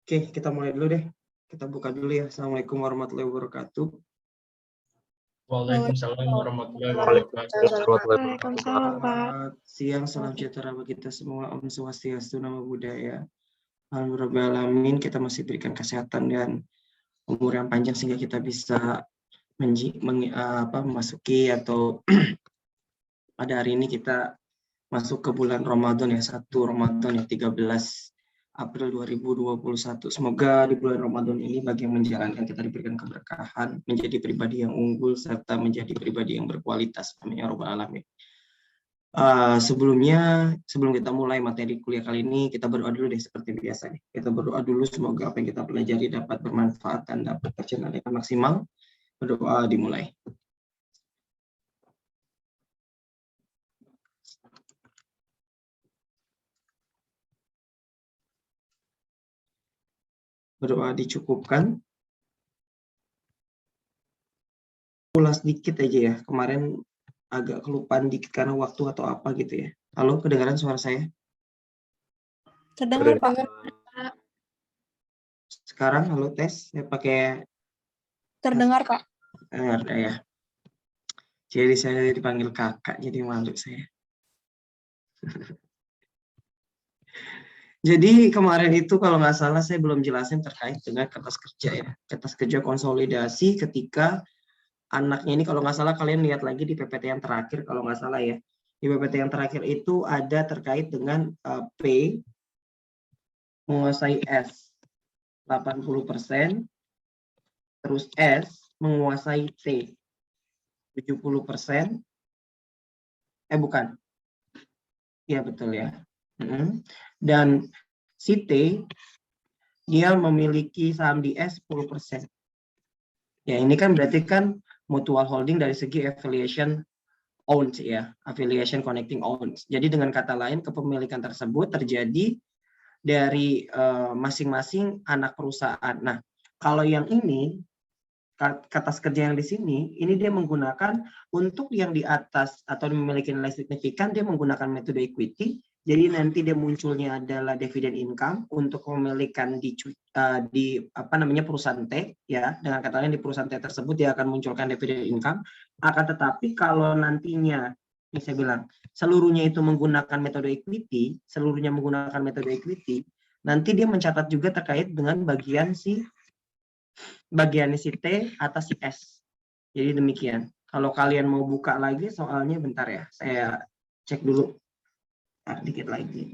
Oke, kita mulai dulu deh. Kita buka dulu ya. Assalamualaikum warahmatullahi wabarakatuh. Waalaikumsalam warahmatullahi wabarakatuh. Waalaikumsalam, Pak. Selamat siang, salam sejahtera bagi kita semua. Om Swastiastu, Namo Buddhaya. Alhamdulillah, kita masih berikan kesehatan dan umur yang panjang sehingga kita bisa memasuki atau pada hari ini kita masuk ke bulan Ramadan ya, 1 Ramadan ya, 13 April 2021. Semoga di bulan Ramadan ini bagi yang menjalankan kita diberikan keberkahan, menjadi pribadi yang unggul, serta menjadi pribadi yang berkualitas. Amin ya rabbal alamin. Sebelum kita mulai materi kuliah kali ini, kita berdoa dulu deh seperti biasa nih. Kita berdoa dulu semoga apa yang kita pelajari dapat bermanfaat dan dapat tercerna dengan maksimal. Berdoa dimulai. Berdoa dicukupkan. Ulas dikit aja ya, kemarin agak kelupaan dikit karena waktu atau apa gitu ya. Halo, kedengaran suara saya? Terdengar, Pak. Sekarang halo tes, saya pakai Terdengar, Pak. dengar ya. Jadi saya dipanggil kakak, jadi malu saya. Jadi kemarin itu kalau nggak salah saya belum jelasin terkait dengan kertas kerja ya. Kertas kerja konsolidasi ketika anaknya ini, kalau nggak salah kalian lihat lagi di PPT yang terakhir kalau nggak salah ya. Di PPT yang terakhir itu ada terkait dengan P menguasai S 80%, terus S menguasai T 70%. Bukan. Ya betul ya. Dan si T dia memiliki saham di S 10%. Ya ini kan berarti kan mutual holding dari segi affiliation owns ya, affiliation connecting owns. Jadi dengan kata lain kepemilikan tersebut terjadi dari masing-masing anak perusahaan. Nah, kalau yang ini kertas kerja yang di sini, ini dia menggunakan untuk yang di atas atau memiliki nilai signifikan, dia menggunakan metode equity. Jadi nanti dia munculnya adalah dividend income untuk memilikan di perusahaan T ya. Dengan kata lain di perusahaan T tersebut dia akan munculkan dividend income. Akan tetapi kalau nantinya ini saya bilang seluruhnya itu menggunakan metode equity, nanti dia mencatat juga terkait dengan bagian si T atas si S. Jadi demikian. Kalau kalian mau buka lagi soalnya bentar ya, saya cek dulu. Dikit lagi.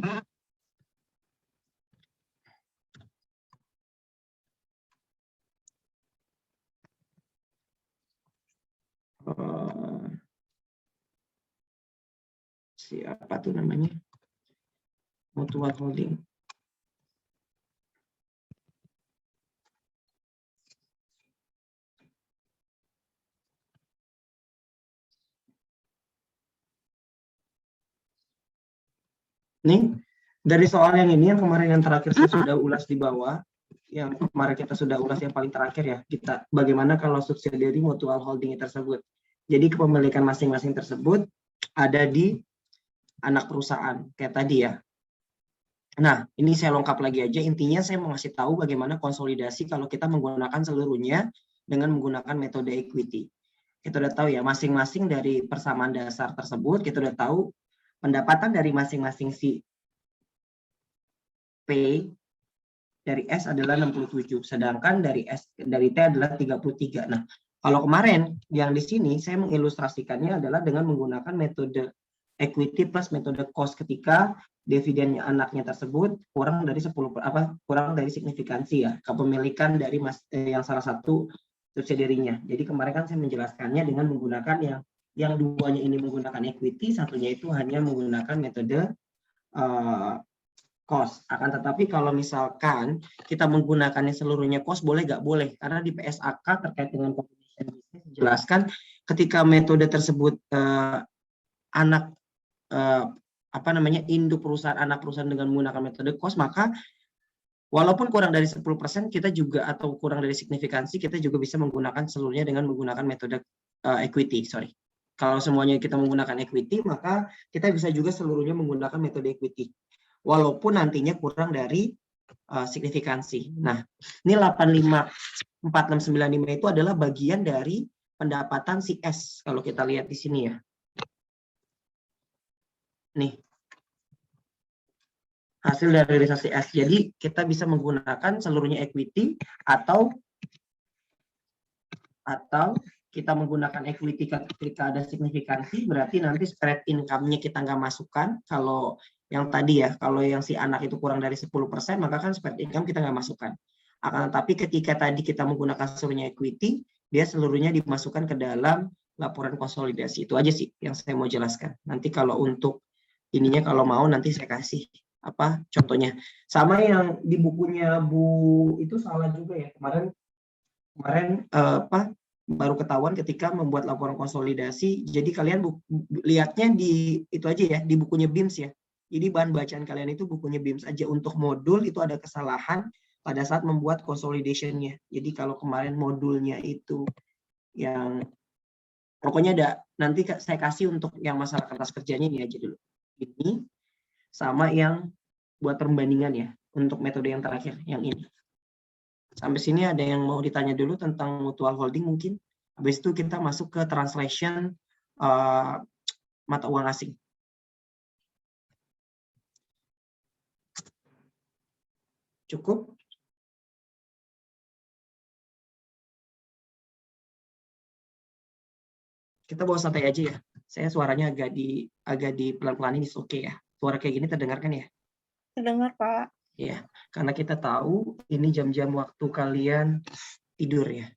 Siapa tuh namanya? Mutual holding. Nih, dari soal yang ini yang kemarin yang terakhir saya sudah ulas di bawah, yang kemarin kita sudah ulas yang paling terakhir ya, kita bagaimana kalau subsidiary mutual holding tersebut. Jadi kepemilikan masing-masing tersebut ada di anak perusahaan kayak tadi ya. Nah, ini saya lengkap lagi aja. Intinya saya mau ngasih tahu bagaimana konsolidasi kalau kita menggunakan seluruhnya dengan menggunakan metode equity. Kita udah tahu ya, masing-masing dari persamaan dasar tersebut, kita udah tahu pendapatan dari masing-masing si P dari S adalah 67, sedangkan dari T adalah 33. Nah, kalau kemarin yang di sini saya mengilustrasikannya adalah dengan menggunakan metode equity plus metode cost ketika dividennya anaknya tersebut kurang dari signifikansi ya, kepemilikan dari yang salah satu subsidiarinya. Jadi kemarin kan saya menjelaskannya dengan menggunakan yang duanya ini menggunakan equity, satunya itu hanya menggunakan metode cost. Akan tetapi kalau misalkan kita menggunakannya seluruhnya cost, boleh nggak? Boleh. Karena di PSAK terkait dengan combination business dijelaskan ketika metode tersebut induk perusahaan, anak perusahaan dengan menggunakan metode cost, maka walaupun kurang dari 10% kita juga, atau kurang dari signifikansi, kita juga bisa menggunakan seluruhnya dengan menggunakan metode equity. Kalau semuanya kita menggunakan equity, maka kita bisa juga seluruhnya menggunakan metode equity. Walaupun nantinya kurang dari signifikansi. Nah, ini 854695 itu adalah bagian dari pendapatan si S kalau kita lihat di sini ya. Nih. Hasil dari realisasi S. Jadi kita bisa menggunakan seluruhnya equity atau kita menggunakan equity ketika ada signifikansi, berarti nanti spread income-nya kita nggak masukkan. Kalau yang tadi ya, kalau yang si anak itu kurang dari 10%, maka kan spread income kita nggak masukkan. Akan tetapi ketika tadi kita menggunakan seluruhnya equity, dia seluruhnya dimasukkan ke dalam laporan konsolidasi. Itu aja sih yang saya mau jelaskan. Nanti kalau untuk ininya kalau mau nanti saya kasih apa contohnya. Sama yang di bukunya Bu itu salah juga ya. Kemarin baru ketahuan ketika membuat laporan konsolidasi. Jadi kalian lihatnya di itu aja ya, di bukunya BIMS ya. Jadi bahan bacaan kalian itu bukunya BIMS aja. Untuk modul itu ada kesalahan pada saat membuat consolidation-nya. Jadi kalau kemarin modulnya itu yang pokoknya ada, nanti saya kasih untuk yang masalah kertas kerjanya ini aja dulu. Ini sama yang buat perbandingan ya, untuk metode yang terakhir, yang ini. Sampai sini ada yang mau ditanya dulu tentang mutual holding mungkin. Habis itu kita masuk ke translation mata uang asing. Cukup? Kita bawa santai aja ya. Saya suaranya agak di pelan-pelan ini oke ya. Suara kayak gini terdengar kan ya? Terdengar, Pak. Ya, karena kita tahu ini jam-jam waktu kalian tidur ya.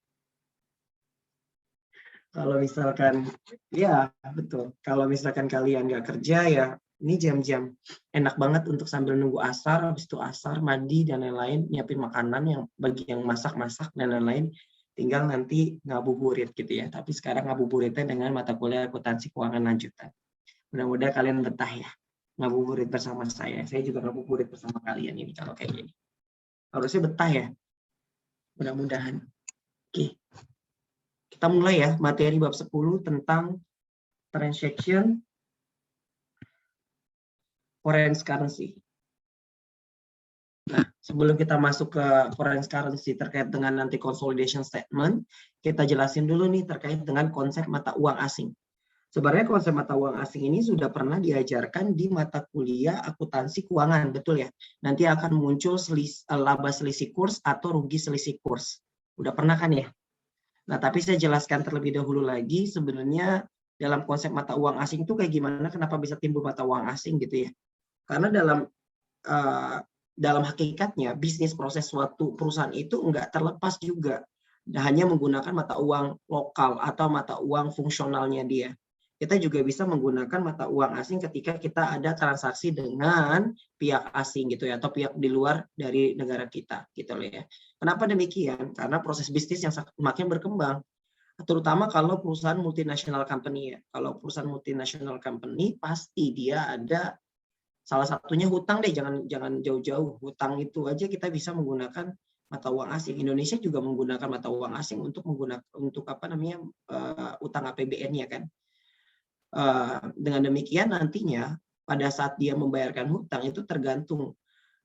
Kalau misalkan, ya betul. Kalau misalkan kalian nggak kerja ya, ini jam-jam enak banget untuk sambil nunggu asar, habis itu asar, mandi dan lain-lain, nyiapin makanan yang bagi yang masak-masak dan lain-lain, tinggal nanti ngabuburit gitu ya. Tapi sekarang ngabuburitnya dengan mata kuliah akuntansi keuangan lanjutan. Mudah-mudahan kalian betah ya ngabuburit bersama saya. Saya juga ngabuburit bersama kalian ini kalau kayak gini. Harusnya betah ya. Mudah-mudahan. Oke. Kita mulai ya materi bab 10 tentang transaction foreign currency. Nah, sebelum kita masuk ke foreign currency terkait dengan nanti consolidation statement, kita jelasin dulu nih terkait dengan konsep mata uang asing. Sebenarnya konsep mata uang asing ini sudah pernah diajarkan di mata kuliah akuntansi keuangan, betul ya? Nanti akan muncul laba selisih kurs atau rugi selisih kurs. Udah pernah kan ya? Nah, tapi saya jelaskan terlebih dahulu lagi sebenarnya dalam konsep mata uang asing itu kayak gimana, kenapa bisa timbul mata uang asing gitu ya? Karena dalam hakikatnya bisnis proses suatu perusahaan itu enggak terlepas juga hanya menggunakan mata uang lokal atau mata uang fungsionalnya dia. Kita juga bisa menggunakan mata uang asing ketika kita ada transaksi dengan pihak asing gitu ya, atau pihak di luar dari negara kita gitu loh ya. Kenapa demikian? Karena proses bisnis yang semakin berkembang, terutama kalau perusahaan multinational company ya. Kalau perusahaan multinational company pasti dia ada salah satunya hutang deh, jangan jauh-jauh. Hutang itu aja kita bisa menggunakan mata uang asing. Indonesia juga menggunakan mata uang asing untuk utang APBN-nya kan. Dengan demikian nantinya pada saat dia membayarkan hutang itu tergantung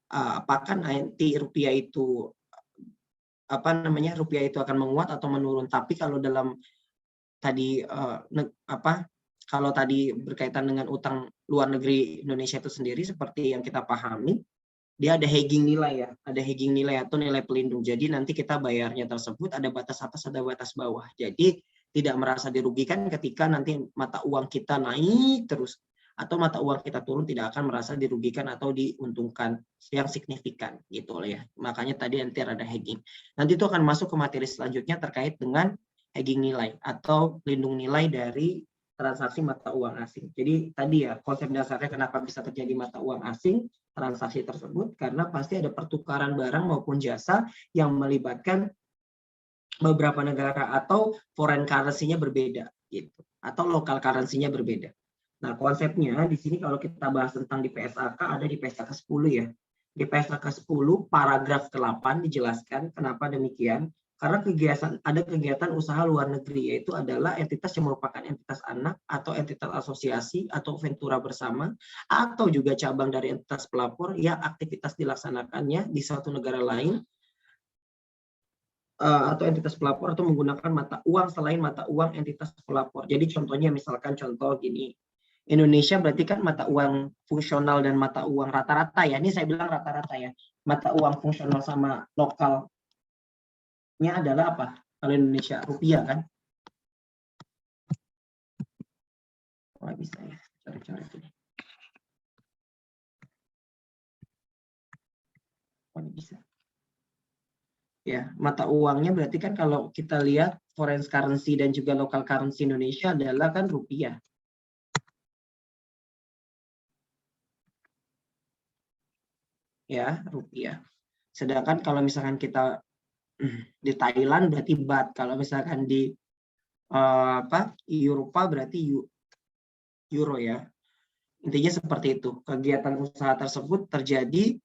apakah nanti rupiah itu rupiah itu akan menguat atau menurun. Tapi kalau dalam tadi kalau tadi berkaitan dengan utang luar negeri Indonesia itu sendiri seperti yang kita pahami, dia ada hedging nilai ya, ada hedging nilai atau nilai pelindung. Jadi nanti kita bayarnya tersebut ada batas atas, ada batas bawah. Jadi tidak merasa dirugikan ketika nanti mata uang kita naik terus atau mata uang kita turun, tidak akan merasa dirugikan atau diuntungkan yang signifikan gitu loh ya. Makanya tadi nanti ada hedging. Nanti itu akan masuk ke materi selanjutnya terkait dengan hedging nilai atau pelindung nilai dari transaksi mata uang asing. Jadi tadi ya konsep dasarnya kenapa bisa terjadi mata uang asing transaksi tersebut, karena pasti ada pertukaran barang maupun jasa yang melibatkan beberapa negara atau foreign currency-nya berbeda gitu, atau local currency-nya berbeda. Nah, konsepnya di sini kalau kita bahas tentang di PSAK ada di PSAK 10 ya. Di PSAK 10 paragraf ke-8 dijelaskan kenapa demikian. Karena ada kegiatan usaha luar negeri, yaitu adalah entitas yang merupakan entitas anak atau entitas asosiasi atau ventura bersama, atau juga cabang dari entitas pelapor yang aktivitas dilaksanakannya di suatu negara lain, atau entitas pelapor atau menggunakan mata uang selain mata uang entitas pelapor. Jadi contohnya misalkan contoh gini, Indonesia berarti kan mata uang fungsional dan mata uang rata-rata ya. Ini saya bilang rata-rata ya. Mata uang fungsional sama lokalnya adalah apa? Kalau Indonesia rupiah kan? Nggak bisa ya, cari-cari itu. Oh, ini bisa. Ya, mata uangnya berarti kan kalau kita lihat foreign currency dan juga local currency Indonesia adalah kan rupiah. Ya, rupiah. Sedangkan kalau misalkan kita di Thailand berarti baht, kalau misalkan di Eropa berarti euro ya. Intinya seperti itu. Kegiatan usaha tersebut terjadi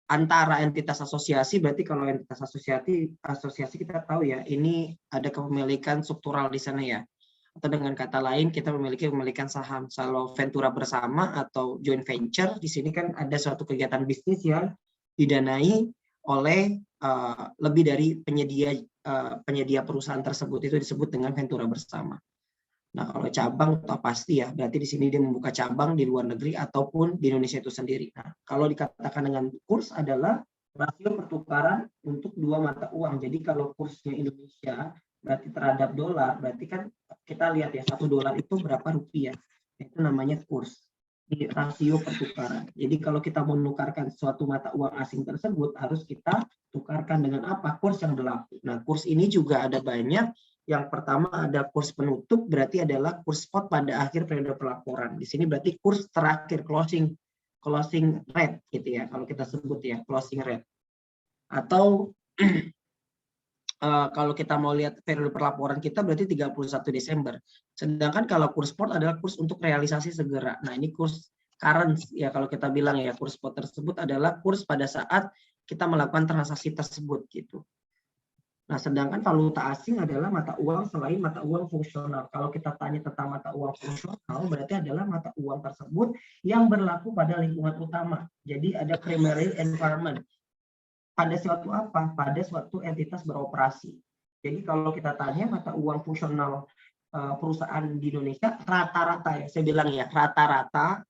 antara entitas asosiasi, berarti kalau entitas asosiasi kita tahu ya, ini ada kepemilikan struktural di sana ya. Atau dengan kata lain kita memiliki kepemilikan saham. Kalau ventura bersama atau joint venture, di sini kan ada suatu kegiatan bisnis yang didanai oleh lebih dari penyedia perusahaan tersebut, itu disebut dengan ventura bersama. Nah, kalau cabang atau pasti ya, berarti di sini dia membuka cabang di luar negeri ataupun di Indonesia itu sendiri. Nah, kalau dikatakan dengan kurs adalah rasio pertukaran untuk dua mata uang. Jadi kalau kursnya Indonesia berarti terhadap dolar, berarti kan kita lihat ya, $1 itu berapa rupiah. Itu namanya kurs. Di rasio pertukaran. Jadi kalau kita mau menukarkan suatu mata uang asing tersebut, harus kita tukarkan dengan apa? Kurs yang berlaku. Nah, kurs ini juga ada banyak. Yang pertama ada kurs penutup, berarti adalah kurs spot pada akhir periode pelaporan. Di sini berarti kurs terakhir, closing rate gitu ya, kalau kita sebut ya, closing rate. Atau kalau kita mau lihat periode pelaporan kita berarti 31 Desember. Sedangkan kalau kurs spot adalah kurs untuk realisasi segera. Nah, ini kurs current ya, kalau kita bilang ya, kurs spot tersebut adalah kurs pada saat kita melakukan transaksi tersebut gitu. Nah, sedangkan valuta asing adalah mata uang selain mata uang fungsional. Kalau kita tanya tentang mata uang fungsional, berarti adalah mata uang tersebut yang berlaku pada lingkungan utama. Jadi ada primary environment. Pada suatu apa? Pada suatu entitas beroperasi. Jadi kalau kita tanya mata uang fungsional perusahaan di Indonesia, rata-rata ya, saya bilang ya, rata-rata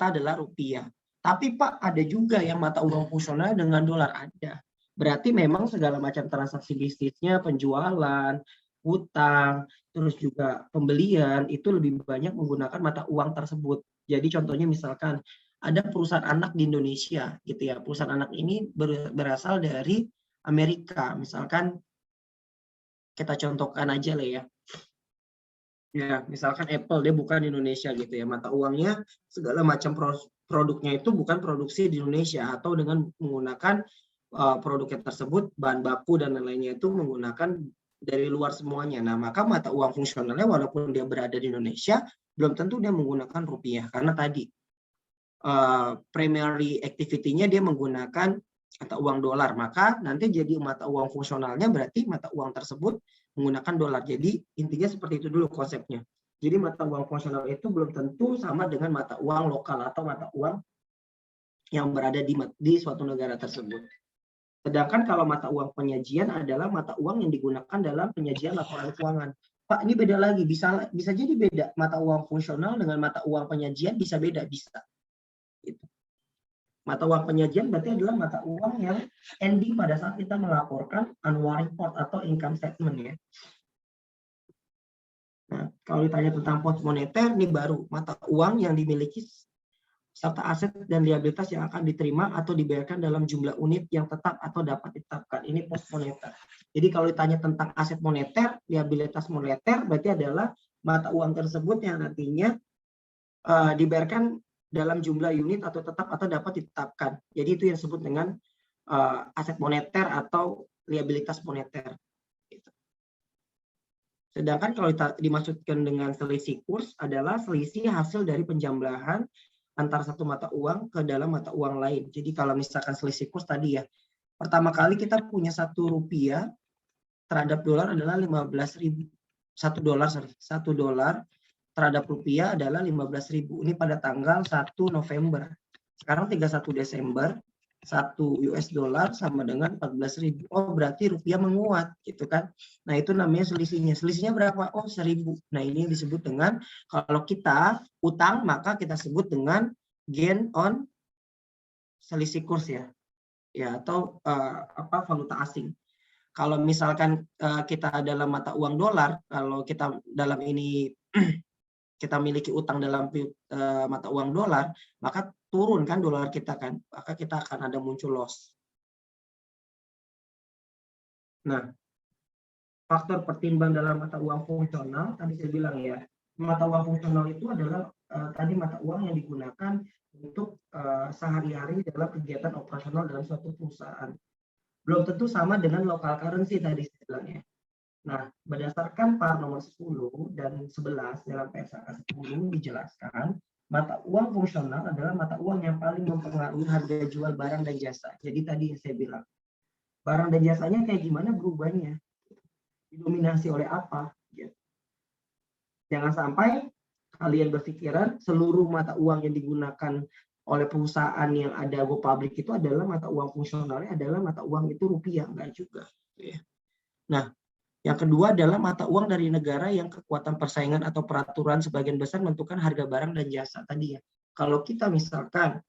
adalah rupiah. Tapi Pak, ada juga yang mata uang fungsional dengan dolar, ada. Berarti memang segala macam transaksi bisnisnya, penjualan, hutang, terus juga pembelian, itu lebih banyak menggunakan mata uang tersebut. Jadi contohnya misalkan ada perusahaan anak di Indonesia, gitu ya. Perusahaan anak ini berasal dari Amerika. Misalkan kita contohkan aja lah ya. Ya, misalkan Apple, dia bukan di Indonesia gitu ya. Mata uangnya segala macam produknya itu bukan produksi di Indonesia, atau dengan menggunakan produknya tersebut, bahan baku dan lain-lainnya itu menggunakan dari luar semuanya. Nah, maka mata uang fungsionalnya walaupun dia berada di Indonesia, belum tentu dia menggunakan rupiah. Karena tadi primary activity-nya dia menggunakan mata uang dolar. Maka nanti jadi mata uang fungsionalnya berarti mata uang tersebut menggunakan dolar. Jadi intinya seperti itu dulu konsepnya. Jadi mata uang fungsional itu belum tentu sama dengan mata uang lokal atau mata uang yang berada di suatu negara tersebut. Sedangkan kalau mata uang penyajian adalah mata uang yang digunakan dalam penyajian laporan keuangan. Pak, ini beda lagi. Bisa jadi beda. Mata uang fungsional dengan mata uang penyajian bisa beda, bisa. Gitu. Mata uang penyajian berarti adalah mata uang yang ending pada saat kita melaporkan annual report atau income statement ya. Nah, kalau ditanya tentang pos moneter, ini baru mata uang yang dimiliki serta aset dan liabilitas yang akan diterima atau dibayarkan dalam jumlah unit yang tetap atau dapat ditetapkan. Ini pos moneter. Jadi kalau ditanya tentang aset moneter, liabilitas moneter berarti adalah mata uang tersebut yang nantinya dibayarkan dalam jumlah unit atau tetap atau dapat ditetapkan. Jadi itu yang disebut dengan aset moneter atau liabilitas moneter. Sedangkan kalau dimaksudkan dengan selisih kurs adalah selisih hasil dari penjumlahan antara satu mata uang ke dalam mata uang lain. Jadi kalau misalkan selisih kurs tadi ya, Pertama kali kita punya 1 rupiah terhadap dolar adalah 15.000. 1 dolar, sorry. 1 dolar terhadap rupiah adalah 15.000. Ini pada tanggal 1 November. Sekarang 31 Desember, 1 US dollar sama dengan 14.000. Oh, berarti rupiah menguat, gitu kan. Nah, itu namanya selisihnya. Selisihnya berapa? Oh, 1.000. Nah, ini disebut dengan, kalau kita utang, maka kita sebut dengan gain on selisih kurs ya. Ya, atau valuta asing. Kalau misalkan kita dalam mata uang dolar, kalau kita dalam ini kita miliki utang dalam mata uang dolar, maka turun kan dolar kita kan, maka kita akan ada muncul loss. Nah, faktor pertimbang dalam mata uang fungsional, tadi saya bilang ya, mata uang fungsional itu adalah tadi mata uang yang digunakan untuk sehari-hari dalam kegiatan operasional dalam suatu perusahaan. Belum tentu sama dengan local currency tadi saya bilang ya. Nah, berdasarkan PAR nomor 10 dan 11 dalam PSAK 10 dijelaskan, mata uang fungsional adalah mata uang yang paling mempengaruhi harga jual barang dan jasa. Jadi tadi yang saya bilang, barang dan jasanya kayak gimana berubahnya? Didominasi oleh apa? Jangan sampai kalian berpikiran seluruh mata uang yang digunakan oleh perusahaan yang ada go public itu adalah mata uang fungsionalnya adalah mata uang itu rupiah, enggak juga. Nah, yang kedua adalah mata uang dari negara yang kekuatan persaingan atau peraturan sebagian besar menentukan harga barang dan jasa tadi ya. Kalau kita misalkan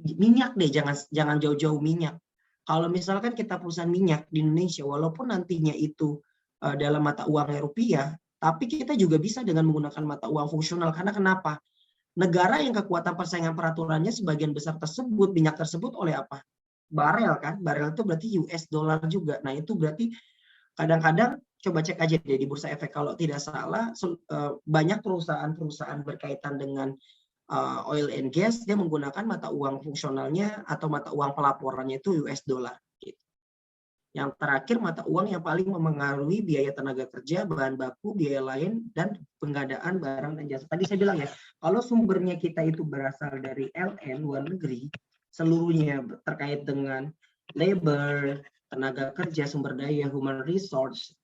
minyak deh, jangan jauh-jauh minyak. Kalau misalkan kita perusahaan minyak di Indonesia, walaupun nantinya itu dalam mata uangnya rupiah, tapi kita juga bisa dengan menggunakan mata uang fungsional. Karena kenapa? Negara yang kekuatan persaingan peraturannya sebagian besar tersebut, minyak tersebut oleh apa? Barel kan, barel itu berarti US dollar juga. Nah itu berarti kadang-kadang coba cek aja deh di Bursa Efek kalau tidak salah banyak perusahaan-perusahaan berkaitan dengan oil and gas dia menggunakan mata uang fungsionalnya atau mata uang pelaporannya itu US dollar. Yang terakhir mata uang yang paling mempengaruhi biaya tenaga kerja, bahan baku, biaya lain, dan pengadaan barang dan jasa. Tadi saya bilang ya, kalau sumbernya kita itu berasal dari LN, luar negeri, seluruhnya terkait dengan labor, tenaga kerja, sumber daya, human resource,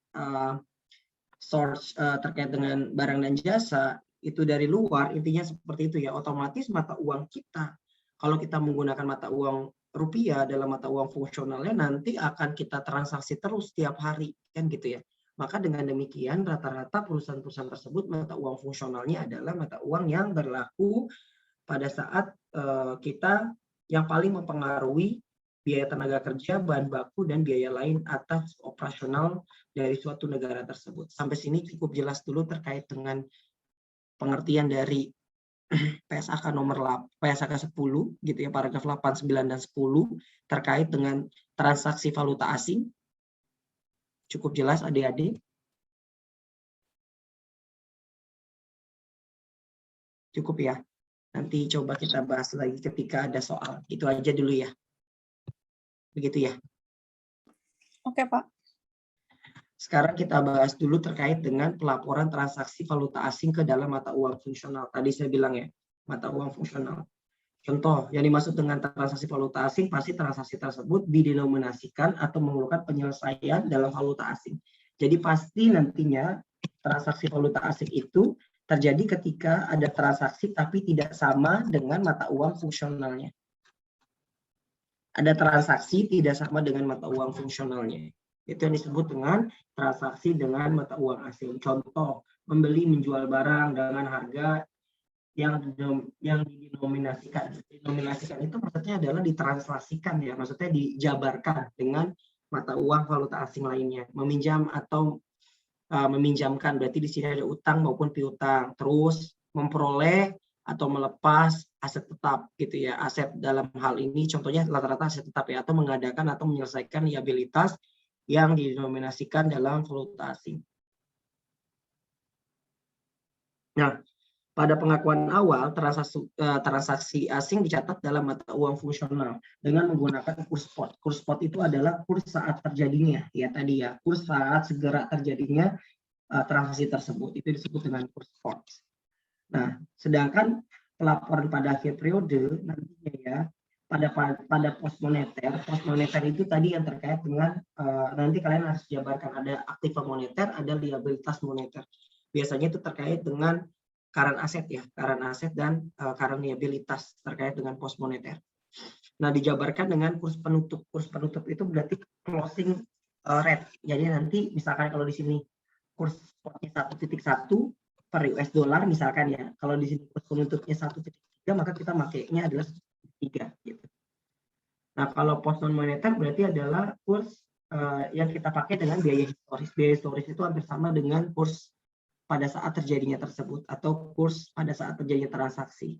terkait dengan barang dan jasa, itu dari luar, intinya seperti itu ya, otomatis mata uang kita, kalau kita menggunakan mata uang rupiah dalam mata uang fungsionalnya nanti akan kita transaksi terus setiap hari kan gitu ya. Maka dengan demikian rata-rata perusahaan-perusahaan tersebut mata uang fungsionalnya adalah mata uang yang berlaku pada saat kita yang paling mempengaruhi biaya tenaga kerja, bahan baku dan biaya lain atas operasional dari suatu negara tersebut. Sampai sini cukup jelas dulu terkait dengan pengertian dari PSAK nomor PSAK 10 gitu ya, paragraf 8, 9 dan 10 terkait dengan transaksi valuta asing. Cukup jelas adik-adik? Cukup ya. Nanti coba kita bahas lagi ketika ada soal. Itu aja dulu ya. Begitu ya. Oke, Pak. Sekarang kita bahas dulu terkait dengan pelaporan transaksi valuta asing ke dalam mata uang fungsional. Tadi saya bilang ya, mata uang fungsional. Contoh, yang dimaksud dengan transaksi valuta asing, pasti transaksi tersebut didenominasikan atau memerlukan penyelesaian dalam valuta asing. Jadi pasti nantinya transaksi valuta asing itu terjadi ketika ada transaksi tapi tidak sama dengan mata uang fungsionalnya. Ada transaksi tidak sama dengan mata uang fungsionalnya. Itu yang disebut dengan transaksi dengan mata uang asing. Contoh, membeli menjual barang dengan harga yang didenominasikan. Didenominasikan itu maksudnya adalah ditranslasikan ya, maksudnya dijabarkan dengan mata uang valuta asing lainnya. Meminjam atau meminjamkan, berarti di sini ada utang maupun piutang. Terus memperoleh atau melepas aset tetap gitu ya. Aset dalam hal ini contohnya rata-rata aset tetap ya, atau mengadakan atau menyelesaikan liabilitas yang didenominasikan dalam valuta asing. Nah, pada pengakuan awal, transaksi asing dicatat dalam mata uang fungsional dengan menggunakan kurs spot. Kurs spot itu adalah kurs saat terjadinya, ya tadi ya, kurs saat segera terjadinya transaksi tersebut. Itu disebut dengan kurs spot. Nah, sedangkan pelaporan pada akhir periode nantinya ya, pada pos moneter itu tadi yang terkait dengan nanti kalian harus jabarkan ada aktiva moneter, ada liabilitas moneter. Biasanya itu terkait dengan current asset ya, current asset dan current liabilitas terkait dengan pos moneter. Nah, dijabarkan dengan kurs penutup. Kurs penutup itu berarti closing rate. Jadi nanti misalkan kalau di sini kurs spotnya 1.1 per US dollar misalkan ya. Kalau di sini kurs penutupnya 1.3 maka kita makainya adalah 3 gitu. Nah, kalau pos non moneter berarti adalah kurs yang kita pakai dengan biaya historis. Biaya historis itu hampir sama dengan kurs pada saat terjadinya tersebut atau kurs pada saat terjadinya transaksi.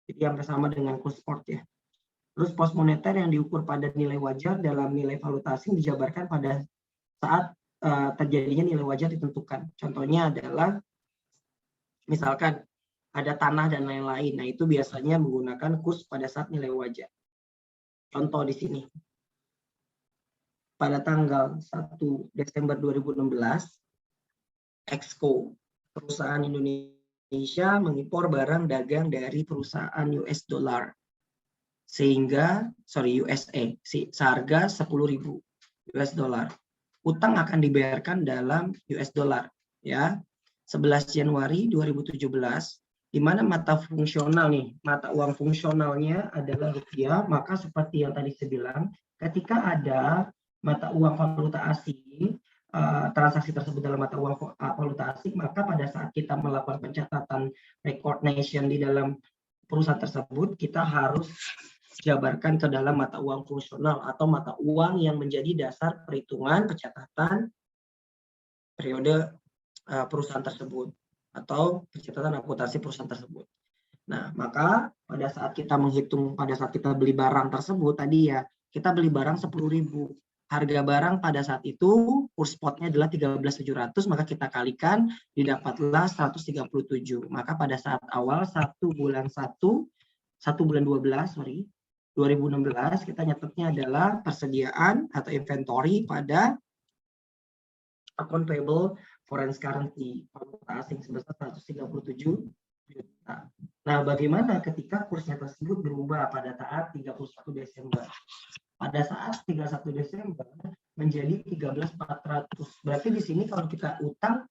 Jadi hampir sama dengan kurs spot ya. Terus pos moneter yang diukur pada nilai wajar dalam nilai valuta asing dijabarkan pada saat terjadinya nilai wajar ditentukan. Contohnya adalah misalkan ada tanah dan lain-lain. Nah, itu biasanya menggunakan kurs pada saat nilai wajar. Contoh di sini. Pada tanggal 1 Desember 2016, Exco, perusahaan Indonesia mengimpor barang dagang dari perusahaan US dollar. Sehingga, USA, seharga 10.000 US dollar. Utang akan dibayarkan dalam US dollar. Ya, 11 Januari 2017, di mana mata fungsional nih, mata uang fungsionalnya adalah rupiah, maka seperti yang tadi saya bilang, ketika ada mata uang valuta asing, transaksi tersebut dalam mata uang valuta asing, maka pada saat kita melakukan pencatatan record nation di dalam perusahaan tersebut, kita harus jabarkan ke dalam mata uang fungsional atau mata uang yang menjadi dasar perhitungan pencatatan periode perusahaan tersebut atau pencatatan akuntansi perusahaan tersebut. Nah, maka pada saat kita menghitung, pada saat kita beli barang tersebut tadi ya, kita beli barang 10.000. Harga barang pada saat itu kurs spotnya adalah 13.700, maka kita kalikan didapatlah 137. Maka pada saat awal 1 bulan 12, 2016 kita nyatetnya adalah persediaan atau inventory pada account payable foreign currency valuta asing sebesar 137 juta. Nah, bagaimana ketika kursnya tersebut berubah pada saat 31 Desember? Pada saat 31 Desember menjadi 13.400. Berarti di sini kalau kita utang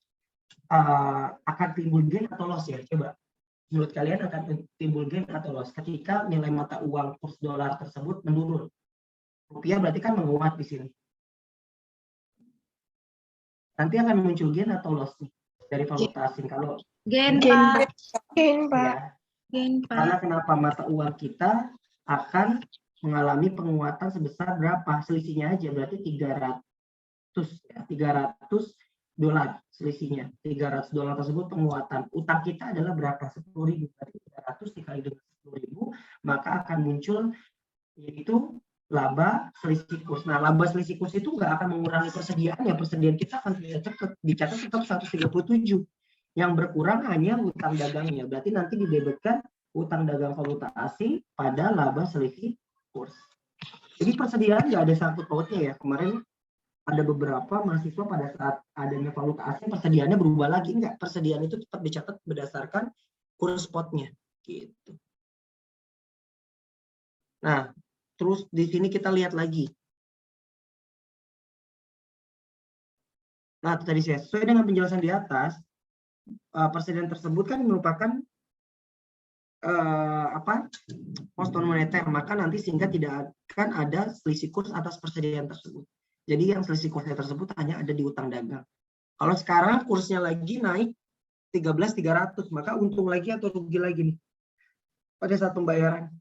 akan timbul gain atau loss ya? Coba. Menurut kalian akan timbul gain atau loss ketika nilai mata uang kurs dolar tersebut menurun? Rupiah berarti kan menguat di sini. Nanti akan muncul gain atau loss nih dari valuta asing kalau Gain, Pak. Gain, Pak. ya. Gain, Karena Pak. kenapa mata uang kita akan mengalami penguatan sebesar berapa? Selisihnya aja berarti 300 ya, 300 dolar selisihnya. 300 dolar tersebut penguatan. Utang kita adalah berapa? 10.000. Berarti 300 dikali dengan 10.000 maka akan muncul yaitu laba selisih kurs. Nah, laba selisih kurs itu nggak akan mengurangi persediaan ya. Persediaan kita akan dicatat tetap 137. Yang berkurang hanya utang dagangnya. Berarti nanti didebitkan utang dagang valuta asing pada laba selisih kurs. Jadi persediaan nggak ada sangkut pautnya ya. Kemarin ada beberapa mahasiswa pada saat adanya valuta asing persediaannya berubah lagi. Enggak, persediaan itu tetap dicatat berdasarkan kurs spotnya. Gitu. Nah, terus di sini kita lihat lagi. Nah, tadi saya sesuai dengan penjelasan di atas, persediaan tersebut kan merupakan pos non moneter, maka nanti sehingga tidak akan ada selisih kurs atas persediaan tersebut. Jadi yang selisih kursnya tersebut hanya ada di utang dagang. Kalau sekarang kursnya lagi naik 13.300, maka untung lagi atau rugi lagi nih pada saat pembayaran?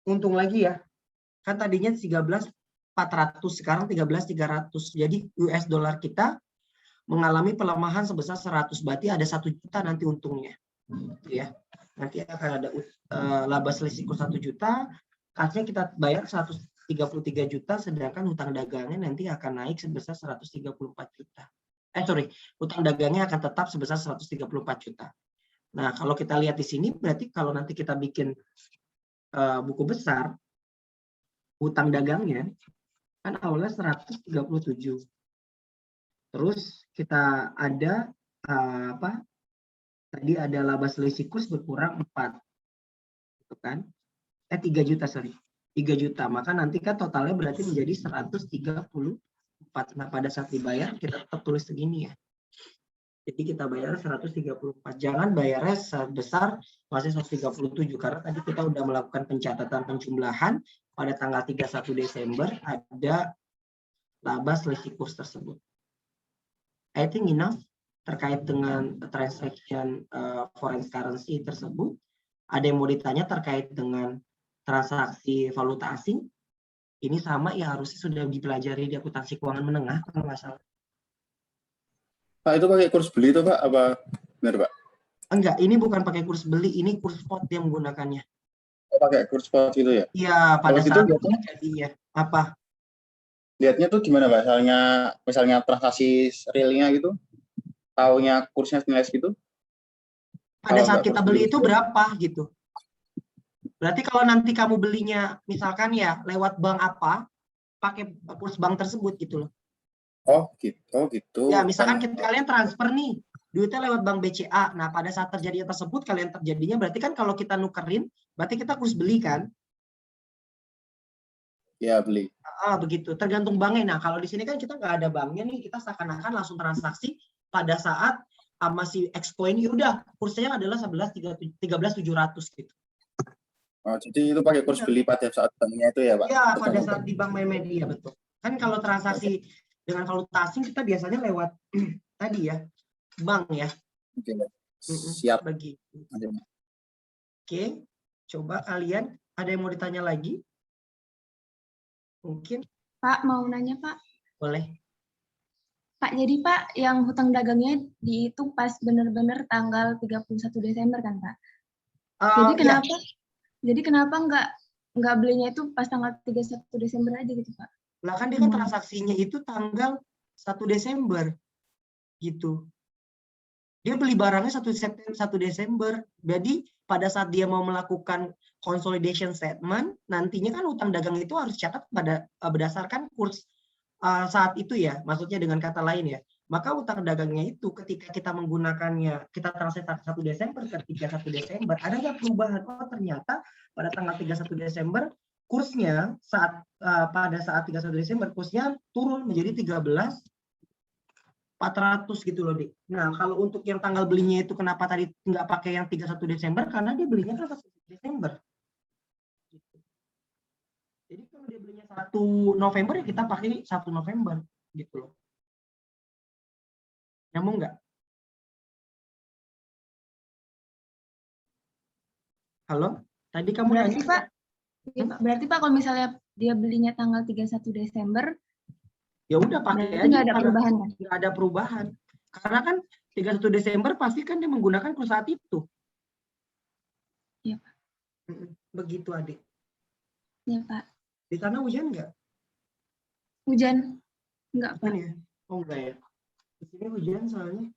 Untung lagi ya. Kan tadinya 13.400, sekarang 13.300. Jadi US dollar kita mengalami pelemahan sebesar 100, berarti ada 1 juta nanti untungnya. Ya. Nanti akan ada laba selisih kurs 1 juta, kasnya kita bayar 133 juta, sedangkan hutang dagangnya nanti akan naik sebesar 134 juta. Hutang dagangnya akan tetap sebesar 134 juta. Nah, kalau kita lihat di sini, berarti kalau nanti kita bikin buku besar, hutang dagangnya kan awalnya 137. Terus kita ada Tadi ada laba selisih kurs berkurang 4. Gitu kan? 3 juta, sorry. 3 juta. Maka nanti kan totalnya berarti menjadi 134. Nah, pada saat dibayar kita tetap tulis segini ya. Jadi kita bayar 134. Jangan bayarnya sebesar masih 137 karena tadi kita udah melakukan pencatatan penjumlahan pada tanggal 31 Desember ada laba selisih kurs tersebut. I think enough terkait dengan transaction foreign currency tersebut. Ada yang mau ditanya terkait dengan transaksi valuta asing? Ini sama ya, harusnya sudah dipelajari di akuntansi keuangan menengah kalau nggak salah. Pak, itu pakai kurs beli itu Pak? Apa benar Pak? Enggak, ini bukan pakai kurs beli, ini kurs spot yang menggunakannya. Oh, pakai kurs spot gitu ya? Iya, pada Kalau saat gitu, itu jadi ya. Apa? lihatnya tuh gimana Pak? Misalnya transaksi realnya gitu, taunya kursnya nilai segitu? Pada Kalau saat nggak kita kurs beli beli itu berapa gitu. Berarti kalau nanti kamu belinya misalkan ya lewat bank apa, pakai kurs bank tersebut gitu loh. Oh gitu. Ya, misalkan Kan, kalian transfer nih, duitnya lewat bank BCA. Nah, pada saat terjadi tersebut, kalian terjadinya berarti kan kalau kita nukerin, berarti kita kurs beli kan? ya beli. Begitu, tergantung banknya. Nah, kalau di sini kan kita nggak ada banknya nih, kita seakan-akan langsung transaksi pada saat masih Xcoin, udah kursnya adalah 13.700 gitu. Oh, jadi itu pakai kurs beli pada saat banknya itu ya Pak? Ya, pada saat di bank media, betul. Kan kalau transaksi dengan valuta asing kita biasanya lewat tadi ya, bank ya. Oke, siap. Begitu. Oke, coba kalian ada yang mau ditanya lagi? Mungkin Pak, mau nanya Pak. boleh. Pak, jadi Pak, yang hutang dagangnya dihitung pas benar-benar tanggal 31 Desember kan Pak? Jadi kenapa nggak belinya itu pas tanggal 31 Desember aja gitu Pak? Lah kan dia kan transaksinya itu tanggal 1 Desember gitu. Dia beli barangnya 1 Desember. Jadi pada saat dia mau melakukan consolidation statement, nantinya kan utang dagang itu harus catat pada berdasarkan kurs saat itu ya, maksudnya dengan kata lain ya. Maka utang dagangnya itu ketika kita menggunakannya, kita transaksi 1 Desember ke 31 Desember, ada nggak perubahan? Oh ternyata pada tanggal 31 Desember kursnya pada saat 31 Desember kursnya turun menjadi 13.400 gitu loh, Dik. Nah, kalau untuk yang tanggal belinya itu kenapa tadi nggak pakai yang 31 Desember? Karena dia belinya kan 1 Desember. Jadi kalau dia belinya 1 November ya kita pakai 1 November gitu loh. Nyambung nggak? Halo? Tadi kamu Berarti nanya. Pak, ya, Pak, berarti Pak kalau misalnya dia belinya tanggal 31 Desember, Ya udah pakai berarti aja. nggak ada perubahan kan? Nggak ada perubahan. Karena kan 31 Desember pasti kan dia menggunakan kurs saat itu. Iya Pak. Begitu adik. Iya Pak. Di sana hujan nggak? Hujan? Enggak Pak. Ya? Oh enggak ya. Di sini hujan soalnya.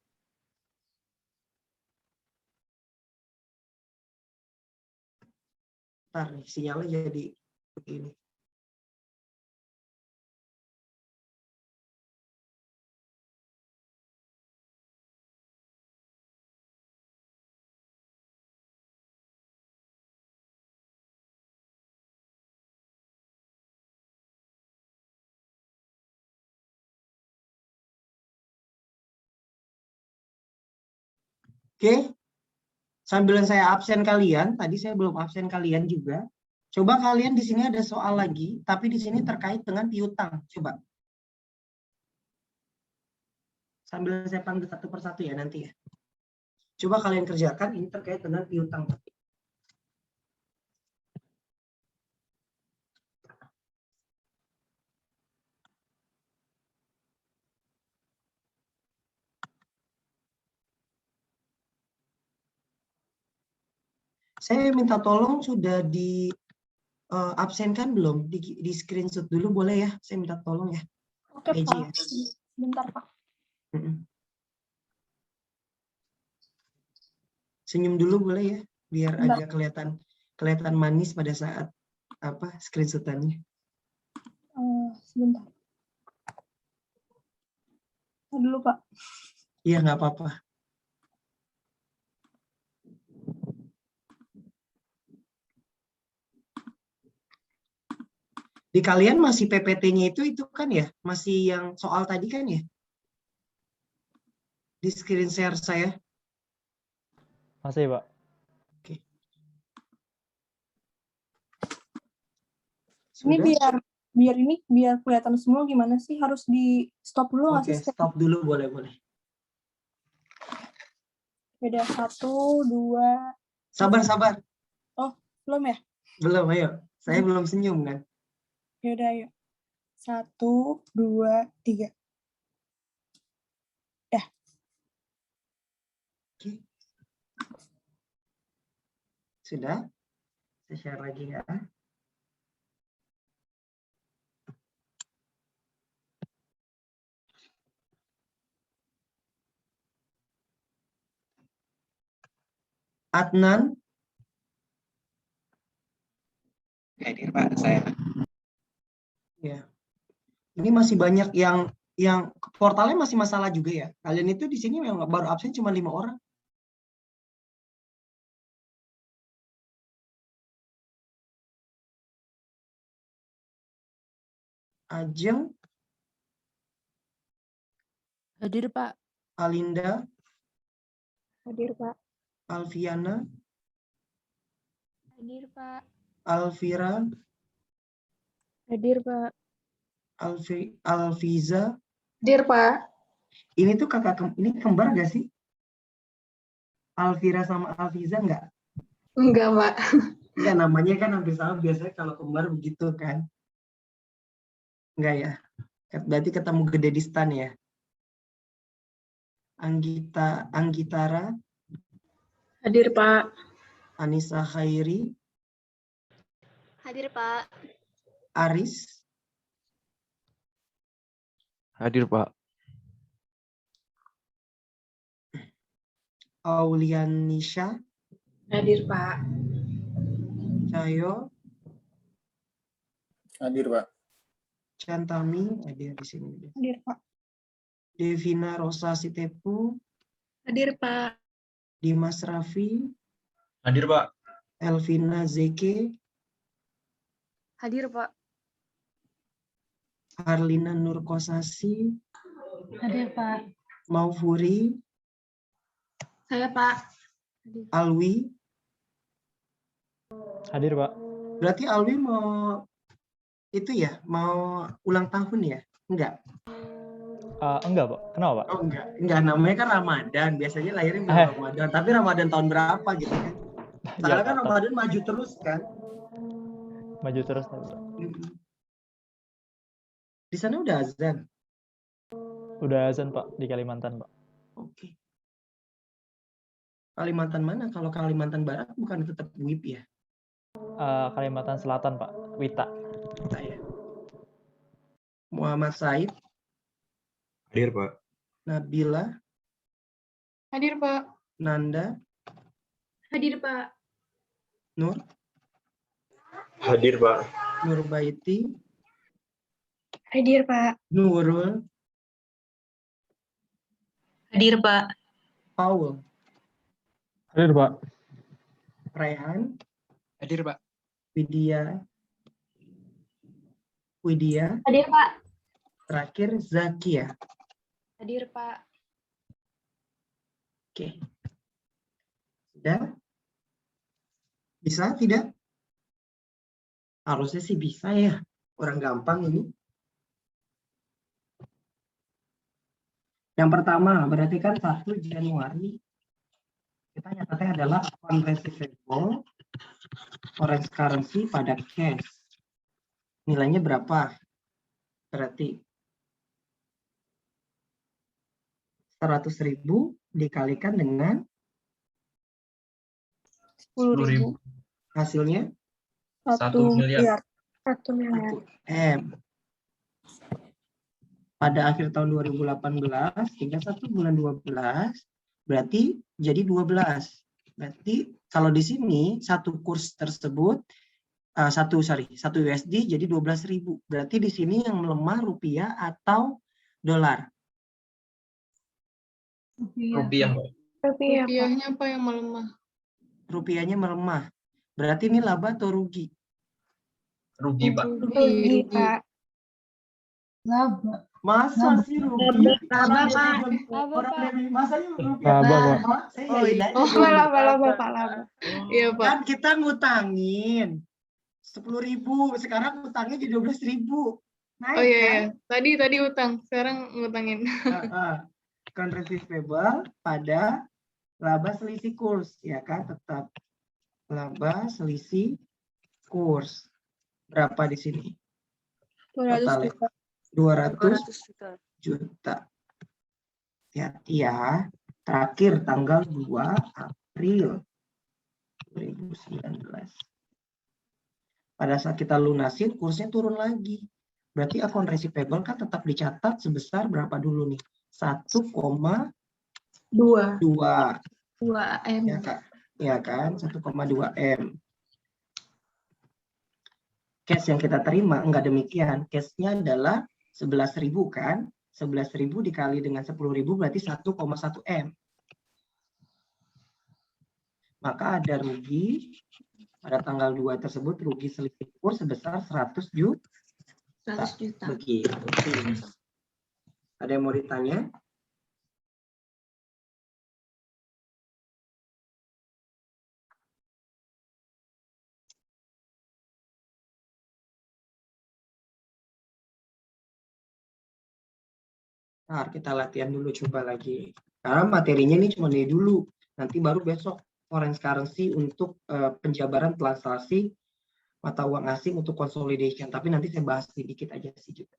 Ntar nih, sinyalnya jadi begini. Oke, sambil saya absen kalian, tadi saya belum absen kalian juga. Coba kalian di sini ada soal lagi, tapi di sini terkait dengan piutang. Coba. Sambil saya panggil satu persatu ya nanti ya. Coba kalian kerjakan, ini terkait dengan piutang. Saya minta tolong sudah di absenkan belum? Di screenshot dulu boleh ya? Saya minta tolong ya. Oke Meji, Pak. ya. Bentar Pak. Senyum dulu boleh ya, biar Bentar. agak kelihatan manis pada saat screenshotannya. Sebentar. Dulu Pak. Iya nggak apa-apa. Di kalian masih PPT-nya itu kan ya? Masih yang soal tadi kan ya? Di screen share saya. Masih, Pak. Ini Sudah? biar kelihatan semua gimana sih? Harus di stop dulu nggak Oke, sih? stop dulu boleh. Beda 1, 2, Sabar. belum ya? Belum, ayo. Saya belum senyum kan? Yaudah, ayo. 1, 2, 3. Oke. Sudah? Saya share lagi ya. Adnan. Hadir Pak, saya. Ya. Ini masih banyak yang portalnya masih masalah juga ya. Kalian itu di sini memang baru absen cuma 5 orang. Ajeng, Hadir, Pak. Alinda, Hadir, Pak. Alfiana, Hadir, Pak. Alvira, Hadir, Pak. Alfiza. Hadir, Pak. Ini tuh ini kembar gak sih? Alvira sama Alfiza enggak? Enggak, Pak. Enggak, namanya kan hampir sama, biasanya kalau kembar begitu kan. Enggak ya? Berarti ketemu gede di stan ya. Anggitara, Hadir, Pak. Anissa Khairi, Hadir, Pak. Aris, Hadir, Pak. Aulianisha, Hadir, Pak. Cahyo, Hadir, Pak. Chantami, dia di sini. Hadir, Pak. Devina Rosa Sitepu, Hadir, Pak. Dimas Raffi, Hadir, Pak. Elvina Zeke, Hadir, Pak. Arlina Nurkosasi, Hadir, Pak. Maufuri, Saya, Pak. Alwi. Hadir, Pak. Berarti Alwi mau itu ya, mau ulang tahun ya? Enggak. Enggak, Pak. Kenapa, Pak? Oh enggak, namanya kan Ramadan. Biasanya lahirnya bulan Ramadan, tapi Ramadan tahun berapa gitu kan? Soalnya kan Ramadan maju terus kan? Maju terus, Pak. Di sana udah azan. Udah azan, Pak, di Kalimantan, Pak. Oke. Kalimantan mana? Kalau Kalimantan Barat bukan tetap WIB ya? Kalimantan Selatan, Pak. Wita. Saya. Muhammad Said, Hadir, Pak. Nabila, Hadir, Pak. Nanda, Hadir, Pak. Nur, Hadir, Pak. Nurbaiti, Hadir, Pak. Nurul, Hadir, Pak. Paul, Hadir, Pak. Raihan, Hadir, Pak. Widya, Hadir, Pak. terakhir Zakia. Hadir, Pak. Oke. Sudah? Bisa tidak? Harusnya sih bisa ya. Orang gampang ini. Yang pertama, berarti kan 1 Januari kita nyatetnya adalah account receivable foreign currency pada cash. Nilainya berapa? Berarti 100.000 dikalikan dengan 10.000. hasilnya 1 miliar. 1 miliar. 1 M. Pada akhir tahun 2018, hingga 1 bulan 12, berarti jadi 12. Berarti kalau di sini satu kurs tersebut, satu USD jadi 12.000. Berarti di sini yang melemah rupiah atau dolar? Rupiah, Pak. Rupiahnya apa yang melemah? Rupiahnya melemah. Berarti ini laba atau rugi? Rugi, Pak. Rugi, Pak. Laba. Masa sih rugi? Laba, Orang Pak. dari orang dari masa rugi? Laba, Pak. Laba? Saya Oh, yakin iya. aja Oh, dulu. laba, Pak, laba. Iya, Pak. Kan kita ngutangin 10.000, sekarang ngutangnya jadi 12.000. Naik Oh iya, kan? iya. Tadi utang, sekarang ngutangin. Account receivable pada laba selisih kurs, ya kan? Tetap laba selisih kurs. Berapa di sini? 200 juta. 200 juta. Hati-hati ya. Terakhir tanggal 2 April 2019. Pada saat kita lunasin, kursnya turun lagi. Berarti akun receivable kan tetap dicatat sebesar berapa dulu nih? 1,2 2 M. ya kan? Ya kan? 1,2 M. Cash yang kita terima enggak demikian. Cashnya adalah 11.000 kan? 11.000 dikali dengan 10.000 berarti 1,1 M. Maka ada rugi pada tanggal 2 tersebut, rugi selisih kurs sebesar 100 juta. 100 juta. Begitu. Ada yang mau ditanya? Nah, kita latihan dulu, coba lagi. Karena materinya ini cuma dari dulu. Nanti baru besok foreign currency untuk penjabaran transaksi mata uang asing untuk consolidation. Tapi nanti saya bahas sedikit aja sih juga.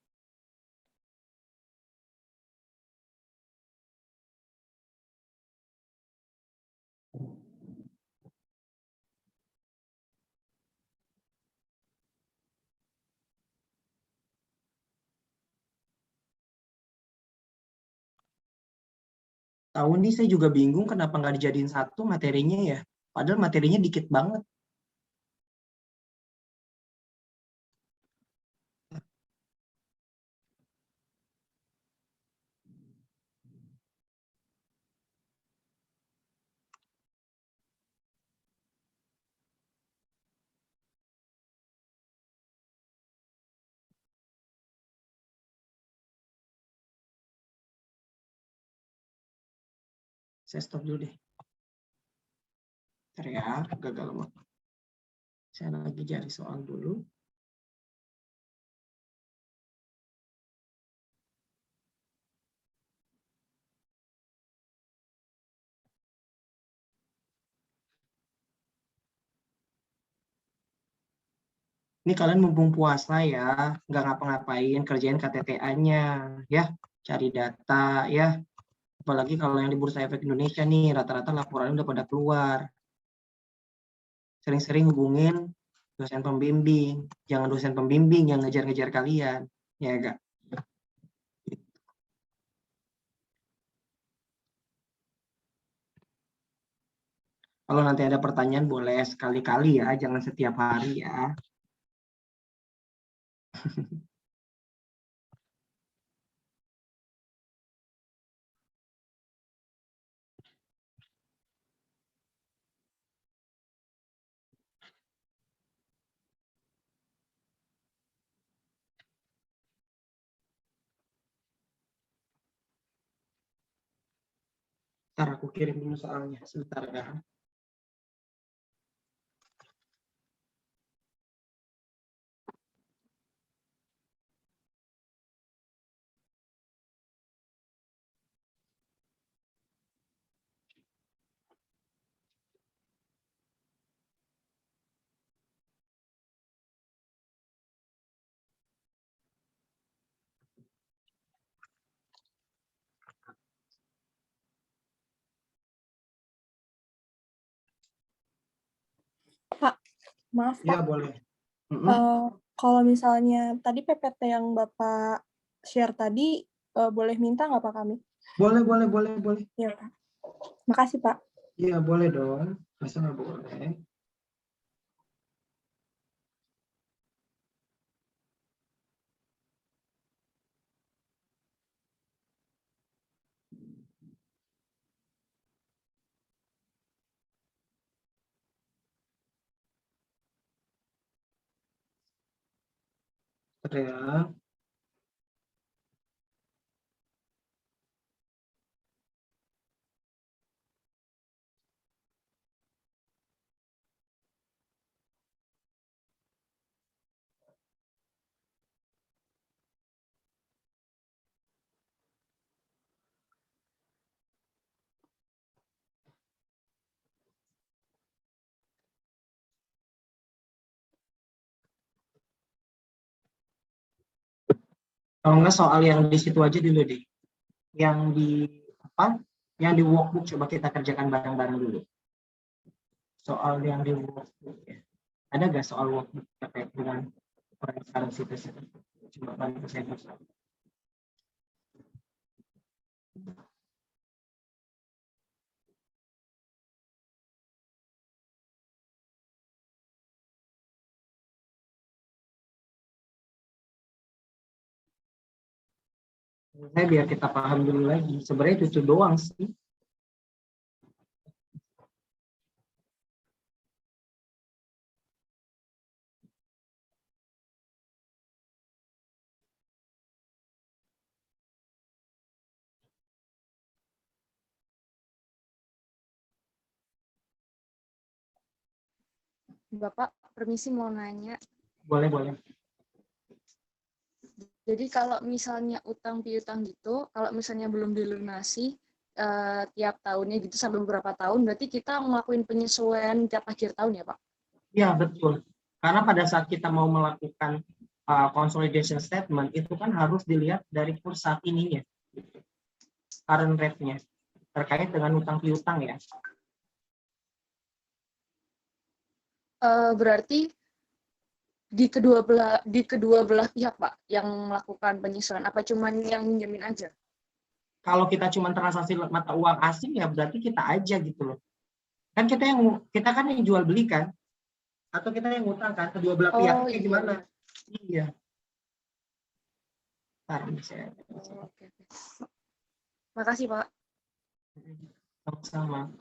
Tahun ini saya juga bingung kenapa nggak dijadiin satu materinya ya. Padahal materinya dikit banget. Saya stop dulu deh. Bentar ya, gagal mau. Saya lagi cari soal dulu. Ini kalian mumpung puasa ya, nggak ngapa-ngapain, kerjain KTTA-nya, ya, cari data, ya. Apalagi kalau yang di Bursa Efek Indonesia nih, rata-rata laporannya udah pada keluar. Sering-sering hubungin dosen pembimbing, jangan dosen pembimbing yang ngejar-ngejar kalian, ya enggak? Kalau nanti ada pertanyaan boleh sekali-kali ya, jangan setiap hari ya. Ntar aku kirim dulu soalnya, sebentar ya. Pak, maaf Ya Pak. boleh. Kalau misalnya tadi PPT yang Bapak share tadi, boleh minta nggak Pak kami? Boleh. Ya, Pak. Makasih Pak. Iya boleh dong, masa nggak boleh? Ya. Kalau nggak soal yang di situ aja dulu deh. Yang di apa? Yang di workbook coba kita kerjakan bareng-bareng dulu. Soal yang di workbook ya. Ada nggak soal workbook terkait dengan sekarang situ? Coba bantu saya bersama. Saya biar kita paham dulu lagi. Sebenarnya itu doang sih. Bapak, permisi mau nanya. Boleh, boleh. Jadi kalau misalnya utang piutang gitu, kalau misalnya belum dilunasi tiap tahunnya gitu sampai beberapa tahun, berarti kita ngelakuin penyesuaian tiap akhir tahun ya, Pak? Ya, betul. Karena pada saat kita mau melakukan consolidation statement, itu kan harus dilihat dari kurs saat ininya. Current rate-nya. Terkait dengan utang piutang ya. Berarti di kedua belah pihak, Pak, yang melakukan penyesuaian, apa cuman yang minjemin aja? Kalau kita cuma transaksi mata uang asing ya berarti kita aja gitu loh. Kan kita kan yang jual beli kan, atau kita yang ngutang kan, kedua belah pihak kayak iya. gimana? Iya. Ntar saya. Oke. Makasih, Pak. Sama-sama.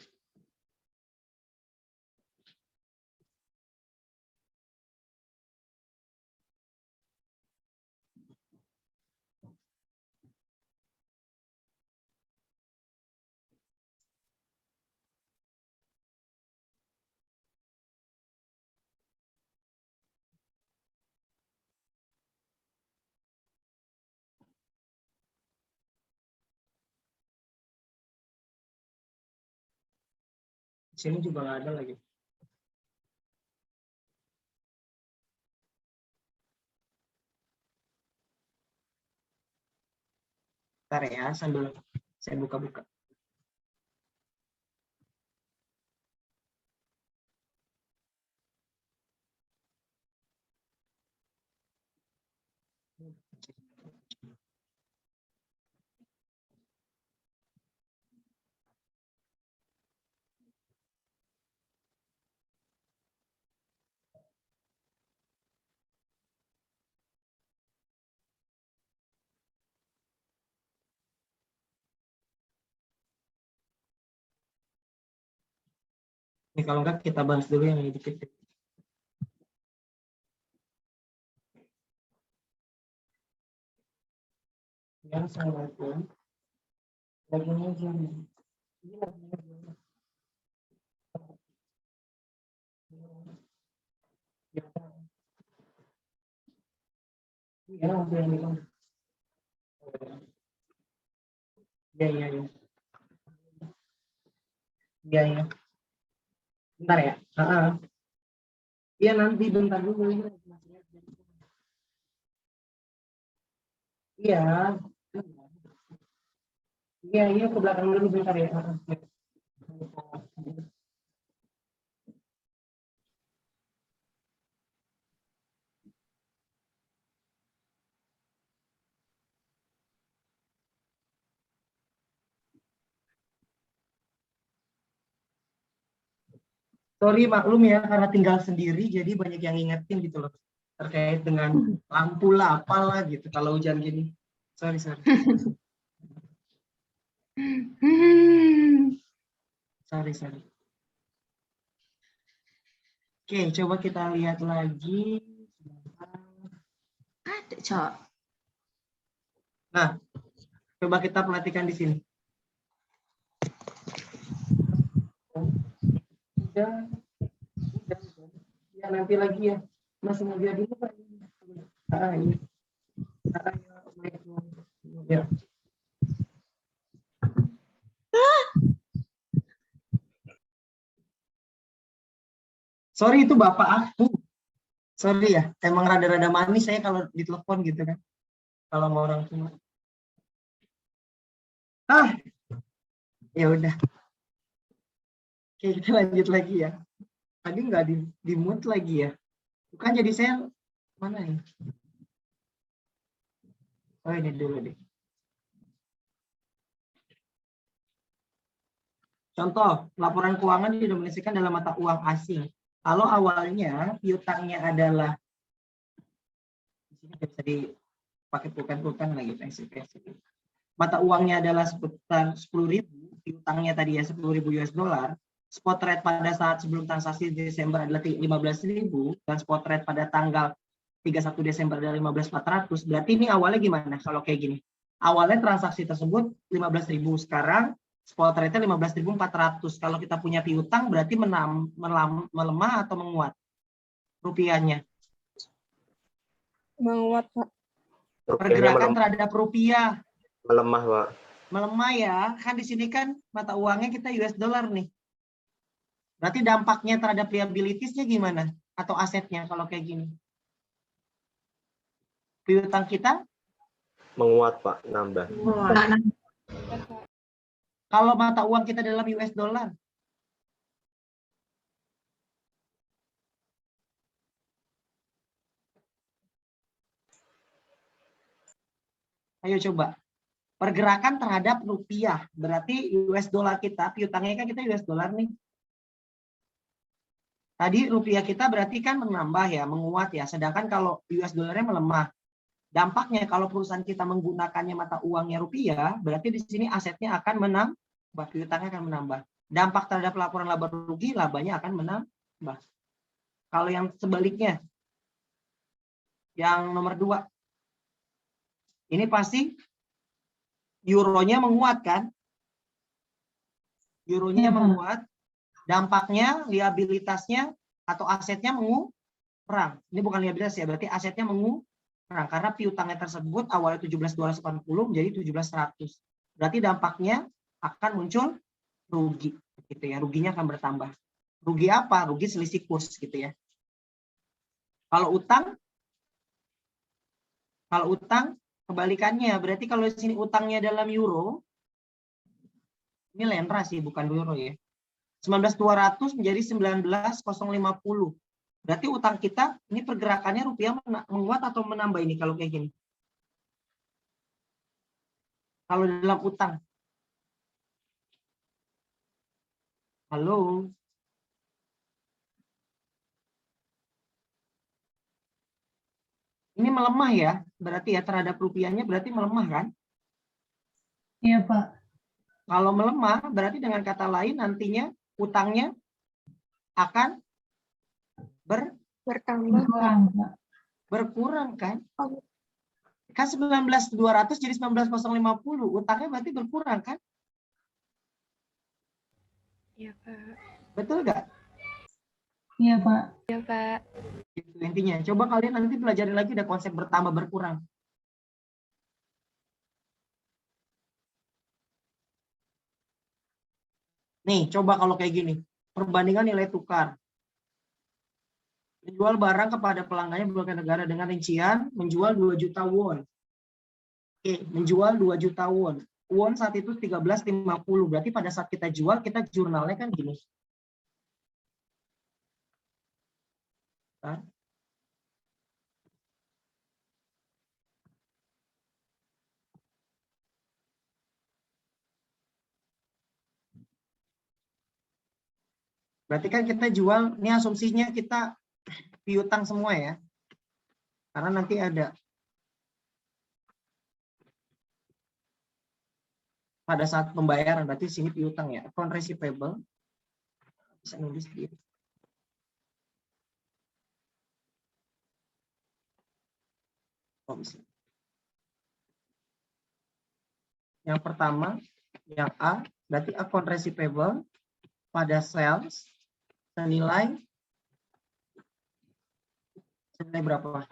Di sini juga nggak ada lagi. Ntar ya, sambil saya buka-buka. Ini kalau enggak kita bahas dulu yang ini dikit. Yang Assalamualaikum. Lagunya gini. Ini lagunya gini. Iya, lagu yang ini. Iya, iya, iya. Iya, iya. Bentar ya. Iya, nanti bentar dulu. Iya. Iya, iya, ke belakang dulu bentar ya. Sorry, maklum ya, karena tinggal sendiri, jadi banyak yang ngingetin gitu loh. Terkait dengan lampu lah, apalah gitu, kalau hujan gini. Sorry. Sorry. Oke, coba kita lihat lagi. Ada Cak. Nah, coba kita perhatikan di sini. Udah. Ya, nanti lagi ya. Masih mau dulu Pak. Ini. Ya. Sorry, itu bapak aku. Sorry ya, emang rada-rada manis saya kalau ditelepon gitu kan. Kalau mau orang tua. Ya udah. Oke, kita lanjut lagi ya. Tadi nggak di mute lagi ya. Bukan, jadi saya mana ya? Oh, ini dulu deh. Contoh, laporan keuangan didenominasikan dalam mata uang asing. Kalau awalnya piutangnya adalah, di sini bisa dipakai pulpen lagi, pensil. Mata uangnya adalah sekitar 10.000, piutangnya tadi ya 10.000 US dollar. Spot rate pada saat sebelum transaksi Desember adalah 15.000 dan spot rate pada tanggal 31 Desember adalah 15.400. Berarti ini awalnya gimana kalau kayak gini? Awalnya transaksi tersebut 15.000, sekarang spot rate-nya 15.400. Kalau kita punya piutang berarti melemah atau menguat rupiahnya? Menguat, Pak. Pergerakan terhadap rupiah Melemah, Pak. melemah ya. Kan di sini kan mata uangnya kita US dollar nih. Berarti dampaknya terhadap liabilities-nya gimana? Atau asetnya kalau kayak gini? Piutang kita Menguat, Pak. Nambah. kalau mata uang kita dalam US dollar. Ayo coba. Pergerakan terhadap rupiah. Berarti US dollar kita, piutangnya kan kita US dollar nih. Tadi rupiah kita berarti kan menambah ya, menguat ya. Sedangkan kalau US dollarnya melemah. Dampaknya kalau perusahaan kita menggunakannya mata uangnya rupiah, berarti di sini asetnya akan menambah, piutangnya akan menambah. Dampak terhadap laporan laba rugi, labanya akan menambah. Kalau yang sebaliknya, yang nomor 2, ini pasti euronya menguat kan? Euronya menguat, dampaknya liabilitasnya atau asetnya mengurang. Ini bukan liabilitas ya, berarti asetnya mengurang karena piutangnya tersebut awalnya 17.280 menjadi 17.100. Berarti dampaknya akan muncul rugi gitu ya, ruginya akan bertambah. Rugi apa? Rugi selisih kurs gitu ya. Kalau utang kebalikannya, berarti kalau di sini utangnya dalam euro, ini lenra sih bukan euro ya. 19.200 menjadi 19.050. Berarti utang kita ini pergerakannya rupiah menguat atau menambah ini kalau kayak gini? Kalau dalam utang. Halo. Ini melemah ya, berarti ya terhadap rupiahnya berarti melemah kan? Iya, Pak. Kalau melemah berarti dengan kata lain nantinya utangnya akan berkurang kan? Kan 19.200 jadi 19.050, utangnya berarti berkurang kan? Iya, Pak. Betul nggak? Iya, Pak. Iya, Pak. Itu intinya. Coba kalian nanti pelajari lagi ada konsep bertambah berkurang. Nih, coba kalau kayak gini. Perbandingan nilai tukar. Menjual barang kepada pelanggannya berbagai negara dengan rincian menjual 2 juta won. Oke, menjual 2 juta won. Won saat itu 13.50. Berarti pada saat kita jual, kita jurnalnya kan gini. Kan? Berarti kan kita jual, ini asumsinya kita piutang semua ya. Karena nanti ada pada saat pembayaran, berarti sini piutang ya. Account receivable. Bisa nulis gitu. Omset. Yang pertama, yang A, berarti account receivable pada sales senilai berapa?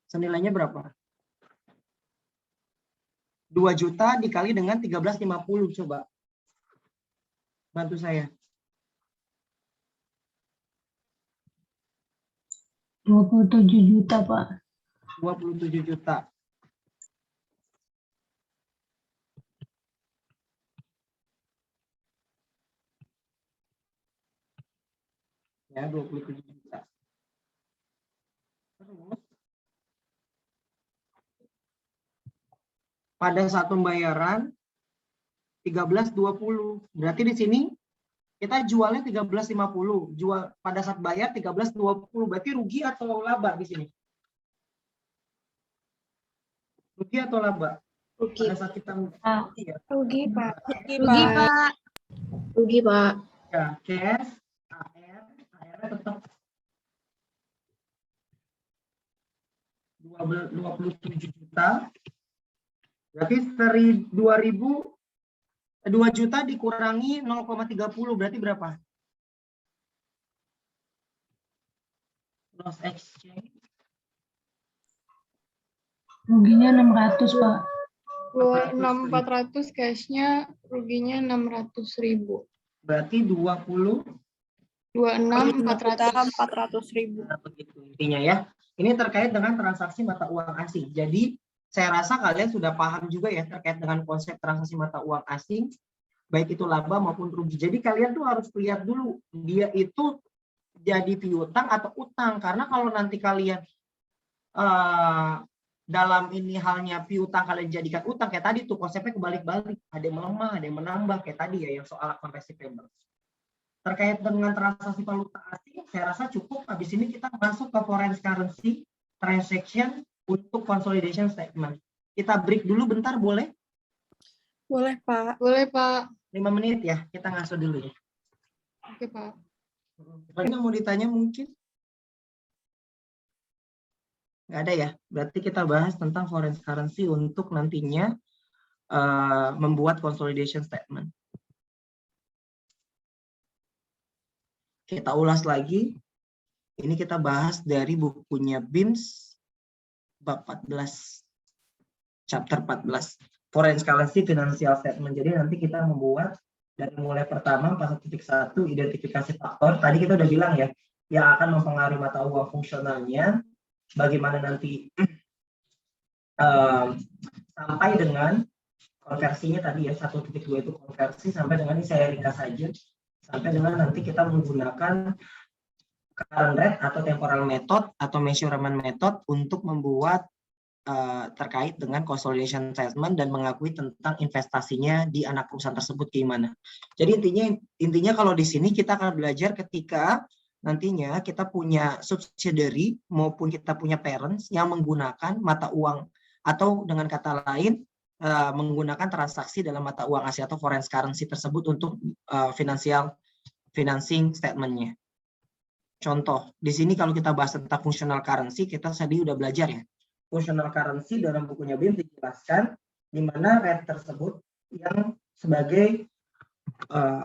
Senilainya berapa? 2 juta dikali dengan 1350, coba. Bantu saya. 27 juta, Pak. 27 juta. Ya, 27 juta. Pada saat pembayaran 13.20. Berarti di sini kita jualnya 13.50, jual pada saat bayar 13.20. Berarti rugi atau laba di sini? Rugi atau laba? Rugi. Pada saat kita ya. Rugi, Pak. Rugi, Pak. Rugi, Pak. Ya, cash, AR tetap 27 juta. Berarti 2 juta dikurangi 0,30 berarti berapa? Loss exchange. Ruginya 600, Pak. 26.400 cashnya, ruginya 600.000. Berarti 26.400. 26.400. Begitu intinya ya. Ini terkait dengan transaksi mata uang asing. Jadi saya rasa kalian sudah paham juga ya terkait dengan konsep transaksi mata uang asing, baik itu laba maupun rugi. Jadi kalian tuh harus lihat dulu dia itu jadi piutang atau utang, karena kalau nanti kalian dalam ini halnya piutang kalian jadikan utang kayak tadi tuh konsepnya kebalik-balik, ada yang melemah, ada yang menambah kayak tadi ya yang soal account receivable. Terkait dengan transaksi valuta asing, saya rasa cukup. Habis ini kita masuk ke foreign currency transaction untuk consolidation statement. Kita break dulu bentar, boleh? Boleh, Pak. Boleh, Pak. 5 menit ya, kita ngaso dulu ya. Oke, Pak. Banyak mau ditanya mungkin? Nggak ada ya? Berarti kita bahas tentang foreign currency untuk nantinya membuat consolidation statement. Kita ulas lagi. Ini kita bahas dari bukunya BIMS bab 14, chapter 14, foreign currency financial statement. Jadi nanti kita membuat dari mulai pertama 4.1 identifikasi faktor. Tadi kita udah bilang ya, yang akan mempengaruhi mata uang fungsionalnya, bagaimana nanti sampai dengan konversinya tadi ya, 1.2 itu konversi, sampai dengan ini saya ringkas saja, sampai dengan nanti kita menggunakan current rate atau temporal method atau measurement method untuk membuat terkait dengan consolidation statement dan mengakui tentang investasinya di anak perusahaan tersebut gimana. Jadi intinya kalau di sini kita akan belajar ketika nantinya kita punya subsidiary maupun kita punya parents yang menggunakan mata uang atau dengan kata lain menggunakan transaksi dalam mata uang asing atau foreign currency tersebut untuk financing statementnya. Contoh, di sini kalau kita bahas tentang functional currency, kita tadi udah belajar ya. Functional currency dalam bukunya BIM dijelaskan di mana rate tersebut yang sebagai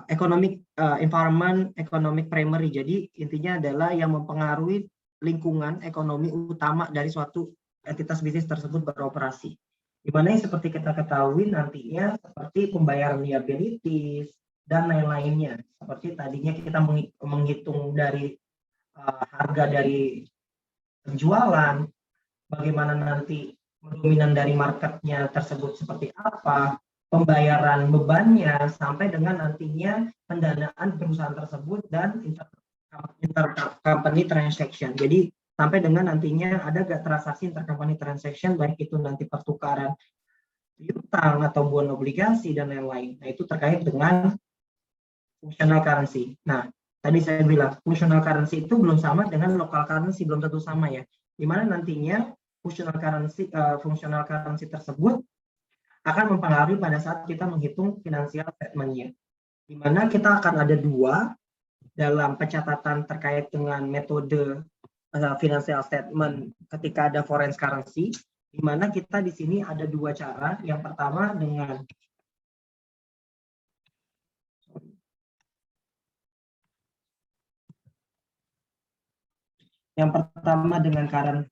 economic environment, economic primary. Jadi intinya adalah yang mempengaruhi lingkungan ekonomi utama dari suatu entitas bisnis tersebut beroperasi. Di mana yang seperti kita ketahui nantinya seperti pembayaran liabilities dan lain-lainnya. Seperti tadinya kita menghitung dari harga dari penjualan, bagaimana nanti dominan dari marketnya tersebut seperti apa, pembayaran bebannya, sampai dengan nantinya pendanaan perusahaan tersebut dan intercompany transaction. Jadi sampai dengan nantinya ada gak transaksi intercompany transaction, baik itu nanti pertukaran piutang atau bon obligasi dan lain-lain. Nah itu terkait dengan functional currency. Nah tadi saya bilang functional currency itu belum sama dengan local currency, belum tentu sama ya. Dimana nantinya functional currency tersebut akan mempengaruhi pada saat kita menghitung financial statement-nya. Dimana kita akan ada dua dalam pencatatan terkait dengan metode financial statement ketika ada foreign currency, di mana kita di sini ada dua cara. Yang pertama dengan current.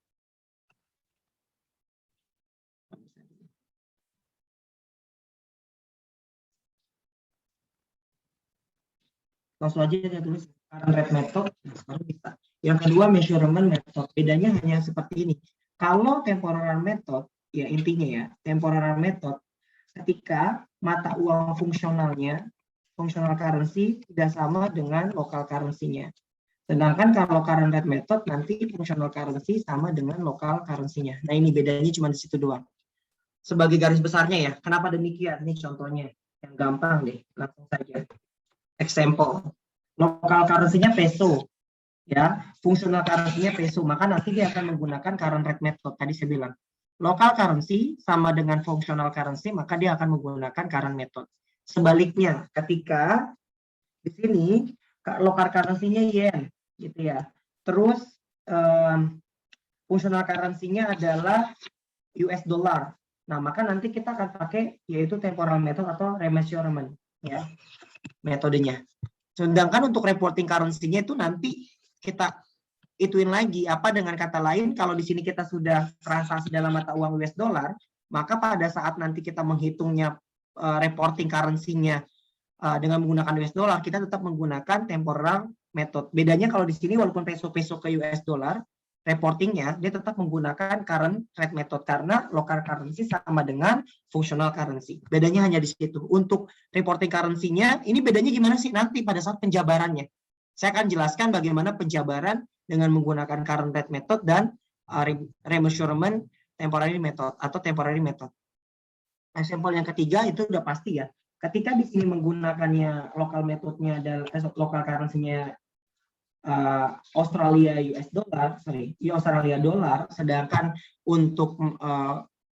Langsung aja dia tulis current rate method, baru bisa. Yang kedua measurement method. Bedanya hanya seperti ini. Kalau temporal method, ya intinya ya, temporal method ketika mata uang fungsionalnya, functional currency tidak sama dengan local currency-nya. Sedangkan kalau current rate method nanti functional currency sama dengan local currency-nya. Nah ini bedanya cuma di situ doang. Sebagai garis besarnya ya, kenapa demikian? Ini contohnya yang gampang deh, langsung saja. Example, local currency-nya peso, ya, functional currency-nya peso, maka nanti dia akan menggunakan current rate method. Tadi saya bilang, local currency sama dengan functional currency, maka dia akan menggunakan current method. Sebaliknya, ketika di sini local currency-nya yen, gitu ya, terus functional currency-nya adalah US dollar. Nah, maka nanti kita akan pakai yaitu temporal method atau remeasurement, ya, metodenya. Sedangkan untuk reporting currency-nya itu nanti kita ituin lagi, apa dengan kata lain, kalau di sini kita sudah transaksi dalam mata uang US dollar, maka pada saat nanti kita menghitungnya reporting currency-nya dengan menggunakan US dollar, kita tetap menggunakan temporal method. Bedanya kalau di sini walaupun peso ke US dollar, reportingnya dia tetap menggunakan current rate method karena local currency sama dengan functional currency. Bedanya hanya di situ. Untuk reporting currency-nya, ini bedanya gimana sih nanti pada saat penjabarannya? Saya akan jelaskan bagaimana penjabaran dengan menggunakan current rate method dan remeasurement temporary method atau temporary method. Example yang ketiga itu udah pasti ya. Ketika di sini menggunakannya local methodnya dan local currency-nya Australia dollar, sedangkan untuk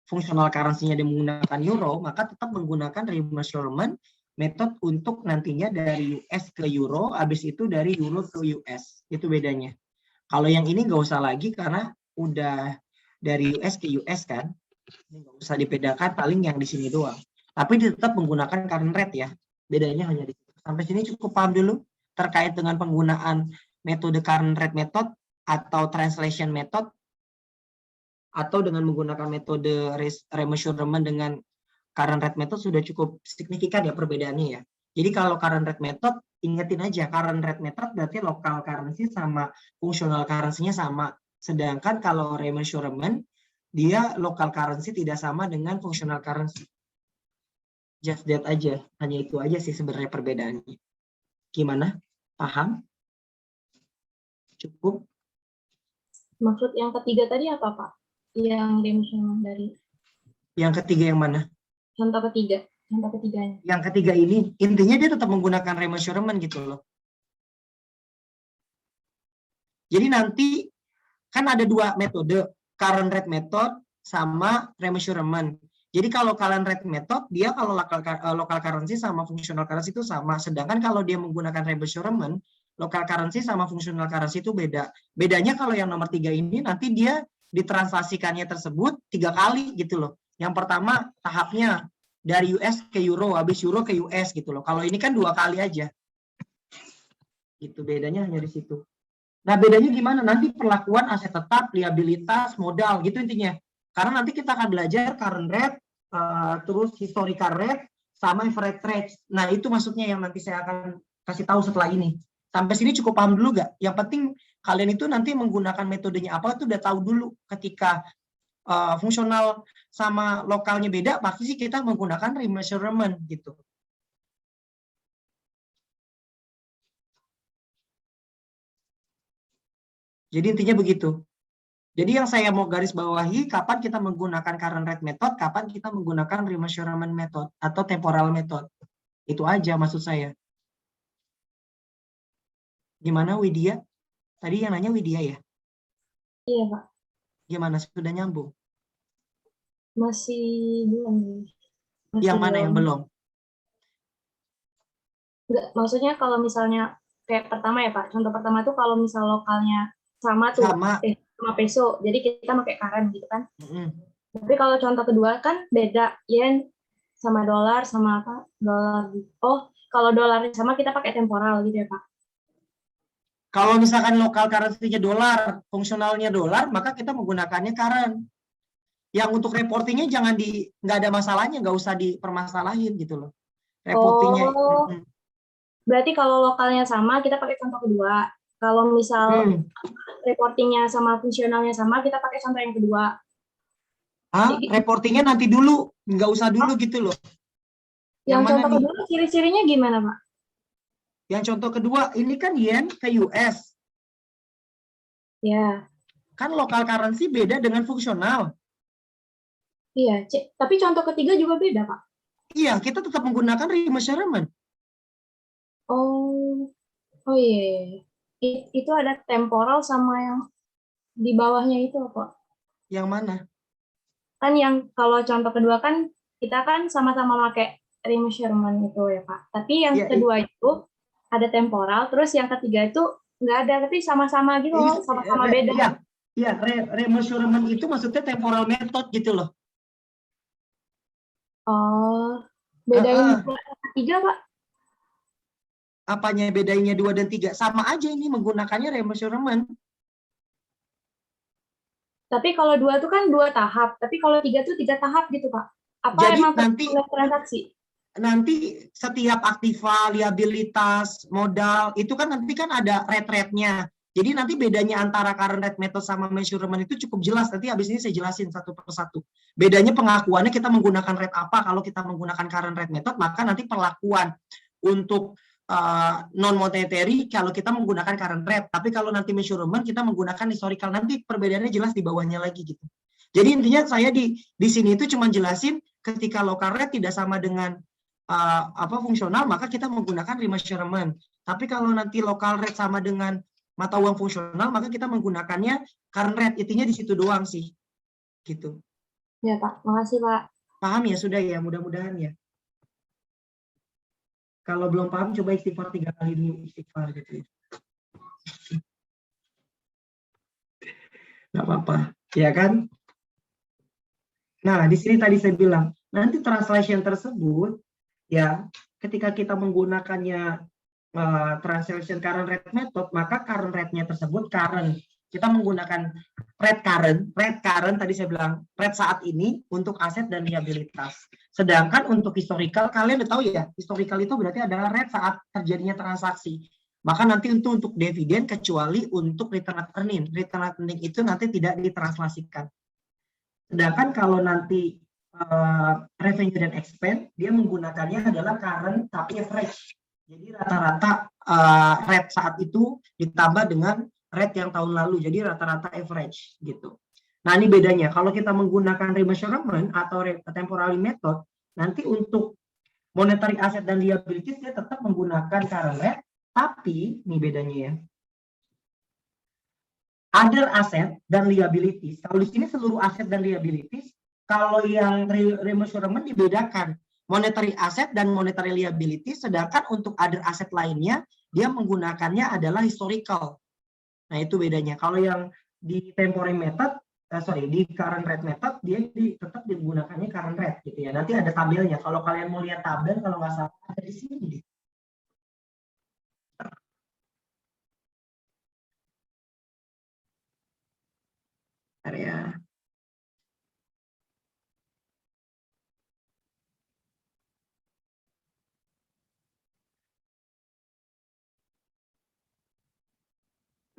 functional currency-nya dia menggunakan euro, maka tetap menggunakan remeasurement method untuk nantinya dari US ke euro, habis itu dari euro ke US. Itu bedanya. Kalau yang ini nggak usah lagi karena udah dari US ke US kan, ini nggak usah dibedakan, paling yang di sini doang. Tapi dia tetap menggunakan current rate ya. Bedanya hanya di situ. Sampai sini cukup paham dulu terkait dengan penggunaan metode current rate method atau translation method atau dengan menggunakan metode remeasurement dengan current rate method sudah cukup signifikan ya perbedaannya ya. Jadi kalau current rate method ingetin aja current rate method berarti local currency sama functional currency-nya sama. Sedangkan kalau remeasurement dia local currency tidak sama dengan functional currency. Just that aja, hanya itu aja sih sebenarnya perbedaannya. Gimana? Paham? Cukup? Maksud yang ketiga tadi apa, Pak? Yang remeasurement dari Yang ketiga yang mana? contoh ketiga, contoh ketiganya. Yang ketiga ini, intinya dia tetap menggunakan remeasurement gitu loh. Jadi nanti, kan ada dua metode, current rate method sama remeasurement. Jadi kalau current rate method, dia kalau local currency sama functional currency itu sama. Sedangkan kalau dia menggunakan remeasurement, local currency sama functional currency itu beda. Bedanya kalau yang nomor 3 ini, nanti dia ditransaksikannya tersebut 3 kali gitu loh. Yang pertama tahapnya dari US ke Euro, habis Euro ke US gitu loh. Kalau ini kan 2 kali aja. Itu bedanya hanya di situ. Nah bedanya gimana? Nanti perlakuan aset tetap, liabilitas, modal gitu intinya. Karena nanti kita akan belajar current rate, terus historical rate, sama average rate. Nah itu maksudnya yang nanti saya akan kasih tahu setelah ini. Sampai sini cukup paham dulu gak? Yang penting kalian itu nanti menggunakan metodenya apa itu udah tahu dulu. Ketika fungsional sama lokalnya beda, pasti sih kita menggunakan remeasurement gitu. Jadi intinya begitu. Jadi yang saya mau garis bawahi, kapan kita menggunakan current rate method, kapan kita menggunakan remeasurement method atau temporal method. Itu aja maksud saya. Gimana Widya? Tadi yang nanya Widya ya? Iya, Pak. Gimana? Sudah nyambung? Masih belum. Yang mana yang belum? Enggak, maksudnya kalau misalnya kayak pertama ya Pak, contoh pertama tuh kalau misal lokalnya sama tuh, Sama. sama peso, jadi kita pakai current gitu kan. Mm-mm. Tapi kalau contoh kedua kan beda, yen sama dolar sama apa? Dolar. Oh, kalau dolarnya sama kita pakai temporal gitu ya Pak. Kalau misalkan lokal currency-nya dolar, fungsionalnya dolar, maka kita menggunakannya current. Yang untuk reportingnya jangan nggak ada masalahnya, nggak usah dipermasalahin gitu loh. Reportingnya. Oh, berarti kalau lokalnya sama kita pakai contoh kedua. Kalau misal reportingnya sama fungsionalnya sama, kita pakai contoh yang kedua. Reportingnya nanti dulu, nggak usah dulu gitu loh. Yang mana contoh nih? kedua ciri-cirinya gimana Pak? Yang contoh kedua, ini kan yen ke US. Ya, Kan lokal currency beda dengan fungsional. iya. Tapi contoh ketiga juga beda Pak. Iya, kita tetap menggunakan remeasurement. Oh, oh iya. Itu ada temporal sama yang di bawahnya itu apa? Yang mana? Kan yang kalau contoh kedua kan kita kan sama-sama pakai remeasurement itu ya Pak. Tapi yang Iya, kedua itu ada temporal, terus yang ketiga itu nggak ada, tapi sama-sama gitu loh, sama-sama beda. Iya, remeasurement itu maksudnya temporal method gitu loh. Oh, bedain dua dan ketiga Pak? Apanya bedanya 2 dan 3? Sama aja ini menggunakannya remeasurement. Tapi kalau dua itu kan 2 tahap, tapi kalau 3 itu 3 tahap gitu Pak. Apa Jadi emang nanti transaksi? nanti setiap aktiva, liabilitas, modal, itu kan nanti kan ada rate-rate-nya. Jadi nanti bedanya antara current rate method sama measurement itu cukup jelas. Nanti habis ini saya jelasin satu persatu. Bedanya pengakuannya kita menggunakan rate apa. Kalau kita menggunakan current rate method, maka nanti perlakuan untuk non monetary kalau kita menggunakan current rate. Tapi kalau nanti measurement kita menggunakan historical. Nanti perbedaannya jelas di bawahnya lagi gitu. Jadi intinya saya di sini itu cuma jelasin ketika local rate tidak sama dengan fungsional, maka kita menggunakan remeasurement. Tapi kalau nanti local rate sama dengan mata uang fungsional, maka kita menggunakannya current rate. Intinya di situ doang sih. Gitu. Ya Pak, makasih Pak. Paham ya? Sudah ya, mudah-mudahan ya. Kalau belum paham, coba istighfar 3 kali dulu. Istighfar gitu. Nggak apa-apa. Ya kan? Nah, di sini tadi saya bilang, nanti translation tersebut, ya, ketika kita menggunakannya translation current rate method, maka current rate-nya tersebut current. Kita menggunakan rate current tadi saya bilang, rate saat ini untuk aset dan liabilitas. Sedangkan untuk historical, kalian udah tahu ya, historical itu berarti adalah rate saat terjadinya transaksi. Maka nanti untuk dividen kecuali untuk return on earning. Return on earning itu nanti tidak ditranslasikan. Sedangkan kalau nanti revenue dan expense, dia menggunakannya adalah current tapi average. Jadi rata-rata rate saat itu ditambah dengan rate yang tahun lalu. Jadi rata-rata average gitu. Nah ini bedanya. Kalau kita menggunakan remeasurement atau temporary method, nanti untuk monetary asset dan liabilities dia tetap menggunakan current rate, tapi ini bedanya ya. Other asset dan liabilities. Kalau di sini seluruh aset dan liabilities, kalau yang remeasurement dibedakan monetary asset dan monetary liabilities, sedangkan untuk other asset lainnya dia menggunakannya adalah historical. Nah itu bedanya. Kalau yang di temporary method, di current rate method dia tetap digunakannya current rate gitu ya. Nanti ada tabelnya. Kalau kalian mau lihat tabel, kalau nggak salah ada di sini. Area.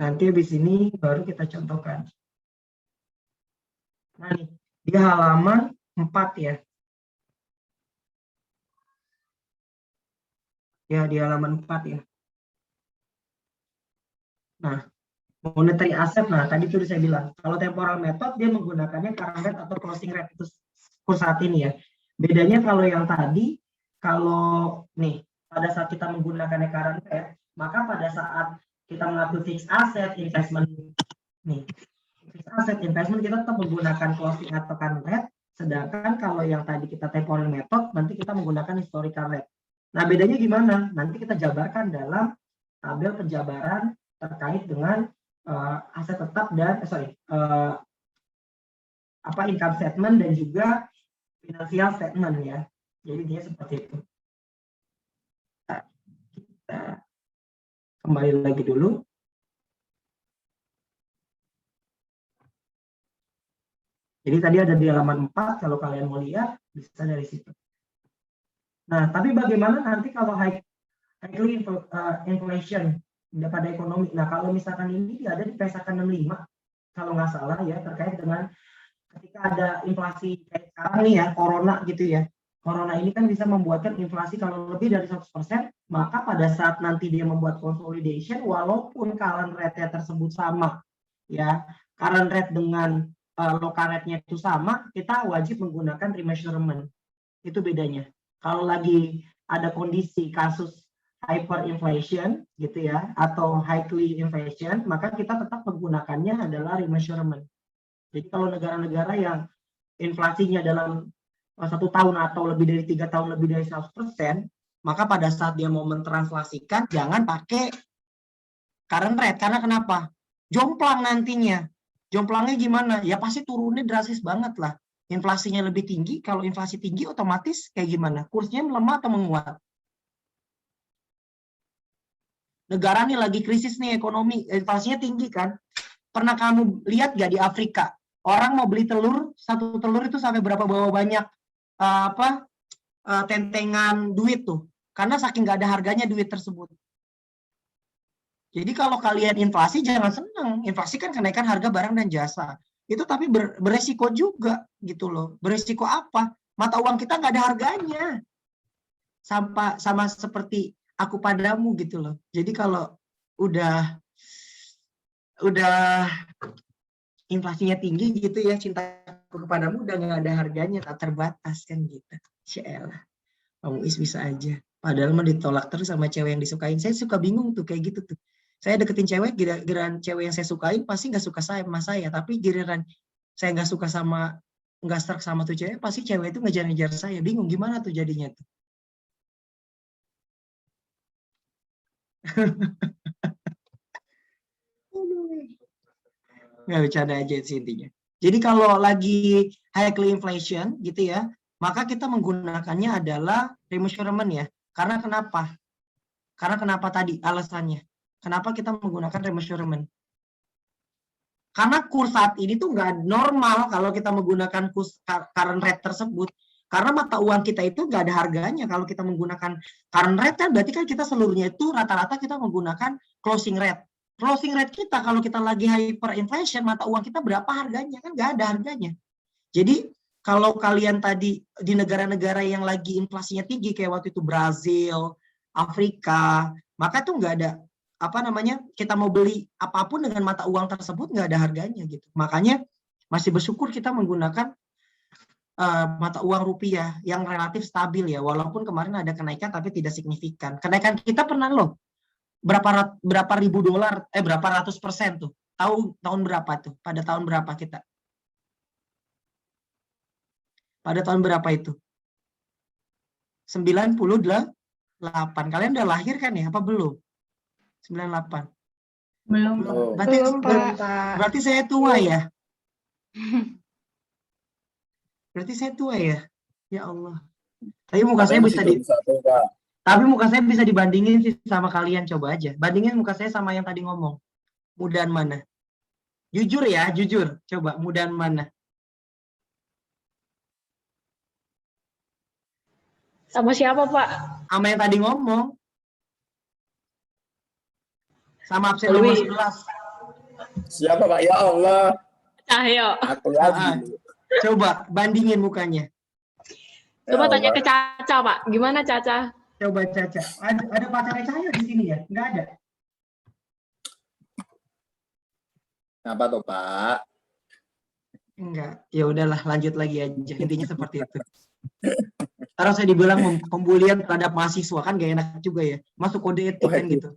Nanti habis ini baru kita contohkan. Nah nih, di halaman 4 ya. Ya, di halaman 4 ya. Nah, monetary asset, nah tadi sudah saya bilang, kalau temporal method dia menggunakannya current rate atau closing rate itu kurs saat ini ya. Bedanya kalau yang tadi, kalau nih pada saat kita menggunakannya current rate, maka pada saat kita mengatur fixed asset, investment nih, fixed asset, investment kita tetap menggunakan closing atau current rate, sedangkan kalau yang tadi kita temporal method, nanti kita menggunakan historical rate. Nah bedanya gimana? Nanti kita jabarkan dalam tabel penjabaran terkait dengan aset tetap dan income statement dan juga financial statement ya. Jadi dia seperti itu. Nah, kita kembali lagi dulu. Jadi tadi ada di halaman 4, kalau kalian mau lihat bisa dari situ. Nah, tapi bagaimana nanti kalau highly inflation pada ekonomi? Nah, kalau misalkan ini ada di pesakan 65, kalau nggak salah ya, terkait dengan ketika ada inflasi kayak sekarang nih ya, corona gitu ya. Corona ini kan bisa membuatkan inflasi kalau lebih dari 100%, maka pada saat nanti dia membuat consolidation, walaupun current rate-nya tersebut sama, ya, current rate dengan local rate-nya itu sama, kita wajib menggunakan remeasurement. Itu bedanya. Kalau lagi ada kondisi kasus hyperinflation gitu ya, atau highly inflation, maka kita tetap menggunakannya adalah remeasurement. Jadi kalau negara-negara yang inflasinya dalam 1 tahun atau lebih dari 3 tahun lebih dari 100%, maka pada saat dia mau mentranslasikan jangan pakai current rate. Karena kenapa? Jomplang nantinya. Jomplangnya gimana? Ya pasti turunnya drastis banget lah. Inflasinya lebih tinggi, kalau inflasi tinggi otomatis kayak gimana? Kursnya melemah atau menguat? Negara nih lagi krisis nih ekonomi, inflasinya tinggi kan? Pernah kamu lihat gak di Afrika? Orang mau beli telur, 1 telur itu sampai berapa banyak tentengan duit tuh. Karena saking gak ada harganya duit tersebut. Jadi kalau kalian inflasi jangan senang. Inflasi kan kenaikan harga barang dan jasa. Itu tapi beresiko juga gitu loh. Beresiko apa? Mata uang kita nggak ada harganya. Sama seperti aku padamu gitu loh. Jadi kalau udah inflasinya tinggi gitu ya, cintaku kepadamu udah nggak ada harganya, tak terbatas kan gitu. Syaelah. Kamu bisa aja. Padahal mah ditolak terus sama cewek yang disukain. Saya suka bingung tuh kayak gitu tuh. Saya deketin cewek, giliran cewek yang saya sukain pasti nggak suka sama saya. Tapi giliran saya nggak struck sama tuh cewek, pasti cewek itu ngejar-ngejar saya. Bingung gimana tuh jadinya tuh. Nggak bercanda aja sih intinya. Jadi kalau lagi highly inflation gitu ya, maka kita menggunakannya adalah remeasurement ya. Karena kenapa? Karena kenapa tadi alasannya? Kenapa kita menggunakan remeasurement? Karena kurs saat ini tuh nggak normal kalau kita menggunakan kurs current rate tersebut. Karena mata uang kita itu nggak ada harganya. Kalau kita menggunakan current rate kan berarti kan kita seluruhnya itu rata-rata kita menggunakan closing rate. Closing rate kita kalau kita lagi hyperinflation, mata uang kita berapa harganya? Kan nggak ada harganya. Jadi kalau kalian tadi di negara-negara yang lagi inflasinya tinggi kayak waktu itu Brazil, Afrika, maka tuh nggak ada kita mau beli apapun dengan mata uang tersebut nggak ada harganya gitu. Makanya masih bersyukur kita menggunakan mata uang rupiah yang relatif stabil ya, walaupun kemarin ada kenaikan tapi tidak signifikan. Kenaikan kita pernah loh berapa ribu dolar, berapa ratus% tuh. Tahun berapa tuh? Pada tahun berapa kita? Pada tahun berapa itu? 98. Kalian udah lahir kan ya? Apa belum? 98. Belum. Berarti saya tua ya? Berarti saya tua ya? Ya Allah. Tapi muka saya bisa dibandingin sih sama kalian, coba aja. Bandingin muka saya sama yang tadi ngomong. Mudahan mana? Jujur ya, jujur. Coba mudahan mana? Sama siapa, Pak? Sama yang tadi ngomong. Sama absen 15. Siapa Pak? Ya Allah. Cahyo. Aku lagi. Coba bandingin mukanya. Coba tanya ke Caca, Pak. Gimana Caca? Coba Caca. Ada pacarnya Cahyo di sini ya? Enggak ada. Kenapa tuh Pak? Enggak. Ya udahlah, lanjut lagi aja. Intinya seperti itu. Terus saya dibilang pembulian terhadap mahasiswa kan gak enak juga ya. Masuk kode etik kan gitu.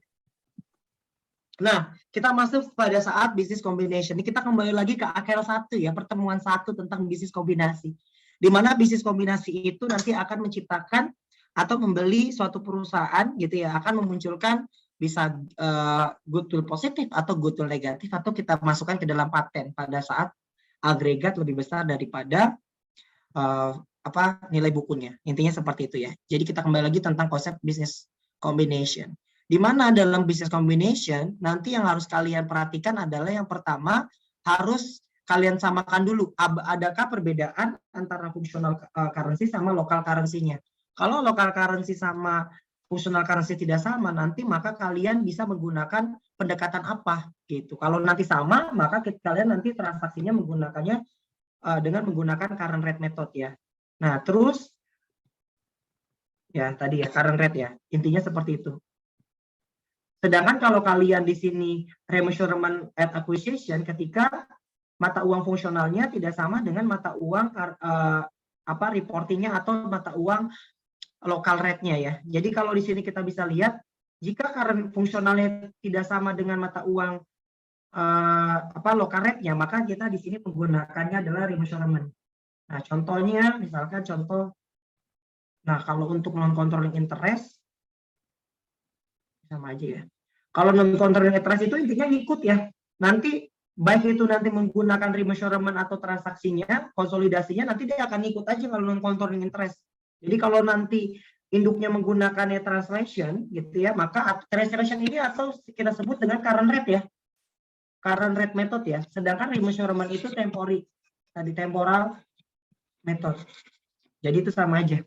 Nah, kita masuk pada saat bisnis combination. Ini kita kembali lagi ke akhir 1 ya, pertemuan 1 tentang bisnis kombinasi. Di mana bisnis kombinasi itu nanti akan menciptakan atau membeli suatu perusahaan gitu ya, akan memunculkan bisa goodwill positif atau goodwill negatif, atau kita masukkan ke dalam paten pada saat agregat lebih besar daripada nilai bukunya. Intinya seperti itu ya. Jadi kita kembali lagi tentang konsep business combination. Di mana dalam business combination nanti yang harus kalian perhatikan adalah yang pertama harus kalian samakan dulu. Adakah perbedaan antara functional currency sama local currency-nya? Kalau local currency sama functional currency tidak sama, nanti maka kalian bisa menggunakan pendekatan apa gitu. Kalau nanti sama, maka kalian nanti transaksinya menggunakannya dengan menggunakan current rate method ya. Nah, terus ya tadi ya current rate ya. Intinya seperti itu. Sedangkan kalau kalian di sini remeasurement at acquisition, ketika mata uang fungsionalnya tidak sama dengan mata uang reportingnya atau mata uang local rate-nya ya. Jadi kalau di sini kita bisa lihat, jika current fungsionalnya tidak sama dengan mata uang local rate-nya, maka kita di sini menggunakannya adalah remeasurement. Nah, contohnya misalkan kalau untuk non controlling interest sama aja ya. Kalau non controlling interest itu intinya ngikut ya. Nanti baik itu nanti menggunakan remeasurement atau transaksinya, konsolidasinya nanti dia akan ngikut aja kalau non controlling interest. Jadi kalau nanti induknya menggunakan translation gitu ya, maka translation ini atau kita sebut dengan current rate ya. Current rate method ya. Sedangkan remeasurement itu temporal method. Jadi itu sama aja.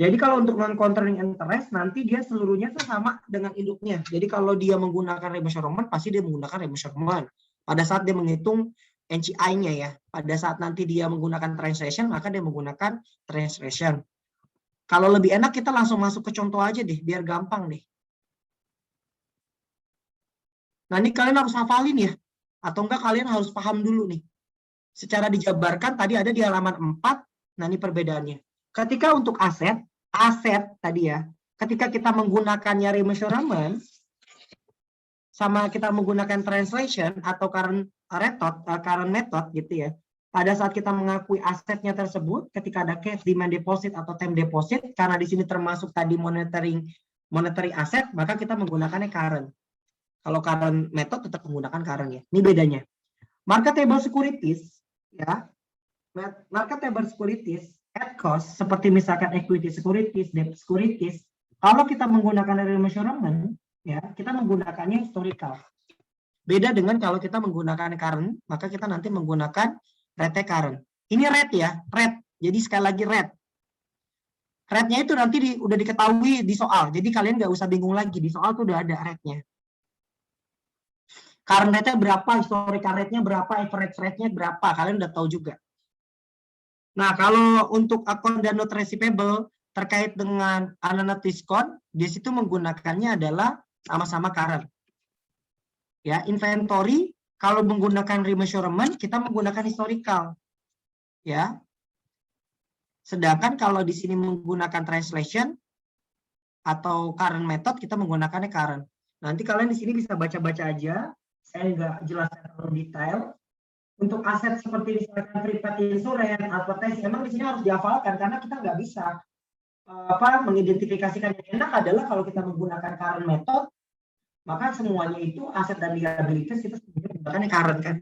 Jadi kalau untuk non controlling interest nanti dia seluruhnya sama dengan induknya. Jadi kalau dia menggunakan remeasurement pasti dia menggunakan remeasurement. Pada saat dia menghitung NCI-nya ya. Pada saat nanti dia menggunakan translation maka dia menggunakan translation. Kalau lebih enak kita langsung masuk ke contoh aja deh biar gampang deh. Nah, ini kalian harus hafalin ya. Atau enggak kalian harus paham dulu nih. Secara dijabarkan tadi ada di halaman 4. Nah, ini perbedaannya. Ketika untuk aset tadi ya, ketika kita menggunakannya remeasurement sama kita menggunakan translation atau current method gitu ya. Pada saat kita mengakui asetnya tersebut, ketika ada cash, demand deposit atau time deposit, karena di sini termasuk tadi monetary asset, maka kita menggunakannya current. Kalau current method tetap menggunakan current ya. Ini bedanya. Marketable securities ya. Marketable securities at cost seperti misalkan equity securities, debt securities, kalau kita menggunakan remeasurement ya, kita menggunakannya historical. Beda dengan kalau kita menggunakan current, maka kita nanti menggunakan rate current. Ini rate ya, rate. Jadi sekali lagi rate. Rate-nya itu nanti udah diketahui di soal. Jadi kalian nggak usah bingung lagi, di soal tuh udah ada rate-nya. Current rate-nya berapa, historical rate-nya berapa, average rate-nya berapa, kalian udah tahu juga. Nah, kalau untuk account dan note receivable terkait dengan unannounced discount, di situ menggunakannya adalah sama-sama current. Ya, inventory kalau menggunakan remeasurement kita menggunakan historical. Ya. Sedangkan kalau di sini menggunakan translation atau current method kita menggunakannya current. Nanti kalian di sini bisa baca-baca aja. Saya nggak jelaskan terlalu detail. Untuk aset seperti misalkan prepaid insurance, advertising, emang di sini harus dihafalkan karena kita nggak bisa mengidentifikasikan. Yang enak adalah kalau kita menggunakan current method, maka semuanya itu aset dan liabilities kita menggunakan current kan.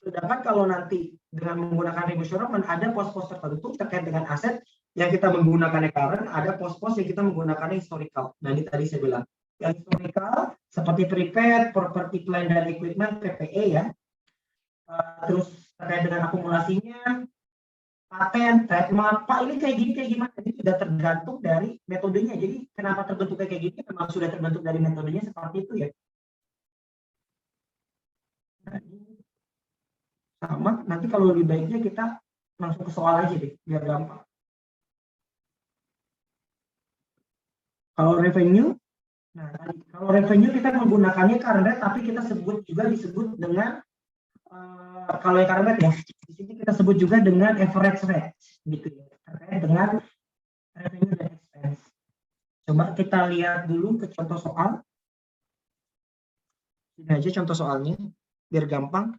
Sedangkan kalau nanti dengan menggunakan remeasurement ada pos-pos tertentu terkait dengan aset yang kita menggunakan current, ada pos-pos yang kita menggunakan historical. Nah ini tadi saya bilang. Yang historical seperti prepaid, property plant dan equipment PPE ya. Terus terkait dengan akumulasinya, paten, trademark, Pak ini kayak gimana? Ini sudah tergantung dari metodenya. Jadi kenapa terbentuk kayak gini? Memang sudah terbentuk dari metodenya seperti itu ya. Nah, sama. Nanti kalau lebih baiknya kita langsung ke soal aja deh, biar gampang. Kalau revenue, nah kalau revenue kita menggunakannya current rate, tapi kita disebut dengan kalau yang current rate ya, di sini kita sebut juga dengan average rate, gitu ya, terkait dengan revenue dan expense. Coba kita lihat dulu ke contoh soal. Ini aja contoh soalnya, biar gampang.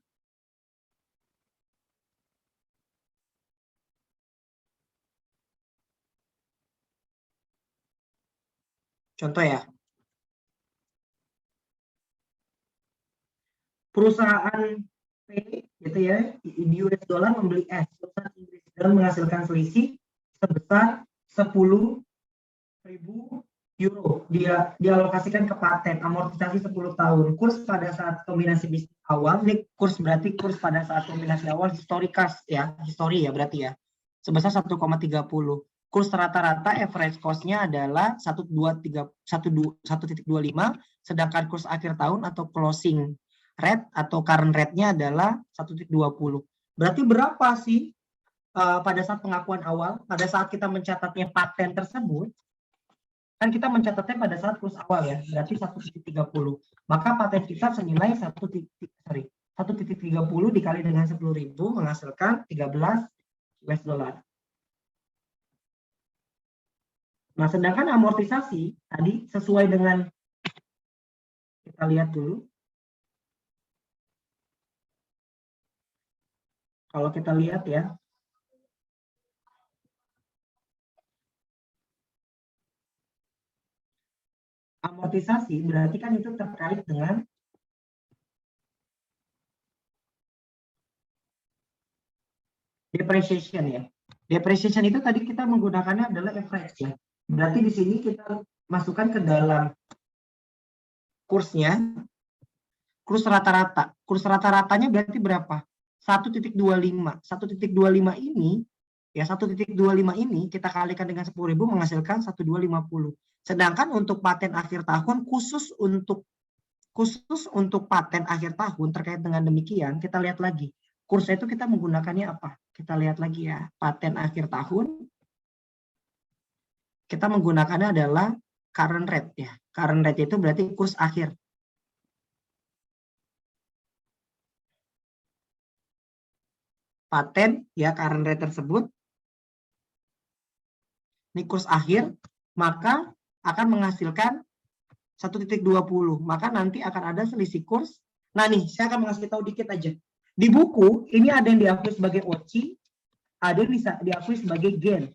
Contoh ya. perusahaan P gitu ya di US dollar membeli S perusahaan Inggris dan menghasilkan selisih sebesar 10.000 euro. Dia dialokasikan ke paten, amortisasi 10 tahun. Kurs pada saat kombinasi bisnis awal, ini kurs berarti kurs pada saat kombinasi awal historikas ya, histori ya berarti ya. Sebesar 1,30. Kurs rata-rata average cost-nya adalah 1,25, sedangkan kurs akhir tahun atau closing rate atau current rate-nya adalah 1,20. Berarti berapa sih pada saat pengakuan awal, pada saat kita mencatatnya paten tersebut, kan kita mencatatnya pada saat kurs awal ya, berarti 1,30. Maka paten kita senilai 1,30 dikali dengan 10.000 menghasilkan 13 US dollar. Nah, sedangkan amortisasi tadi sesuai dengan, kita lihat dulu. Kalau kita lihat ya, amortisasi berarti kan itu terkait dengan depreciation ya. Depreciation itu tadi kita menggunakannya adalah average ya. Berarti di sini kita masukkan ke dalam kursnya, kurs rata-rata. Kurs rata-ratanya berarti berapa? 1,25. 1,25 ini ya, 1,25 ini kita kalikan dengan 10.000 menghasilkan 1,250. Sedangkan untuk paten akhir tahun khusus untuk paten akhir tahun terkait dengan demikian, kita lihat lagi. Kursnya itu kita menggunakannya apa? Kita lihat lagi ya. Paten akhir tahun kita menggunakannya adalah current rate ya. Current rate itu berarti kurs akhir. Paten ya, current rate tersebut ini kurs akhir, maka akan menghasilkan 1,20. Maka nanti akan ada selisih kurs. Nah nih, saya akan mengasih tahu dikit aja. Di buku ini ada yang diakui sebagai OCI, ada yang diakui sebagai gain.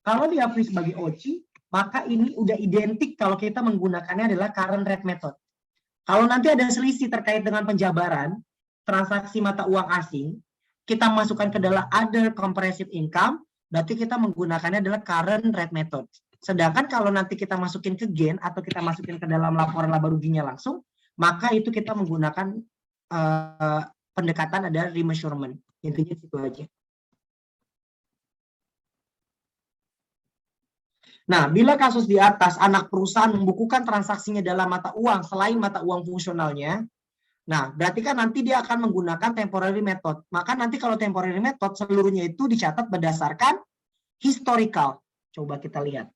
Kalau diakui sebagai OCI, maka ini udah identik kalau kita menggunakannya adalah current rate method. Kalau nanti ada selisih terkait dengan penjabaran transaksi mata uang asing, kita masukkan ke dalam other comprehensive income, berarti kita menggunakannya adalah current rate method. Sedangkan kalau nanti kita masukin ke gain atau kita masukin ke dalam laporan laba ruginya langsung, maka itu kita menggunakan pendekatan adalah remeasurement. Intinya itu aja. Nah, bila kasus di atas anak perusahaan membukukan transaksinya dalam mata uang selain mata uang fungsionalnya, nah berarti kan nanti dia akan menggunakan temporary method. Maka nanti kalau temporary method seluruhnya itu dicatat berdasarkan historical. Coba kita lihat.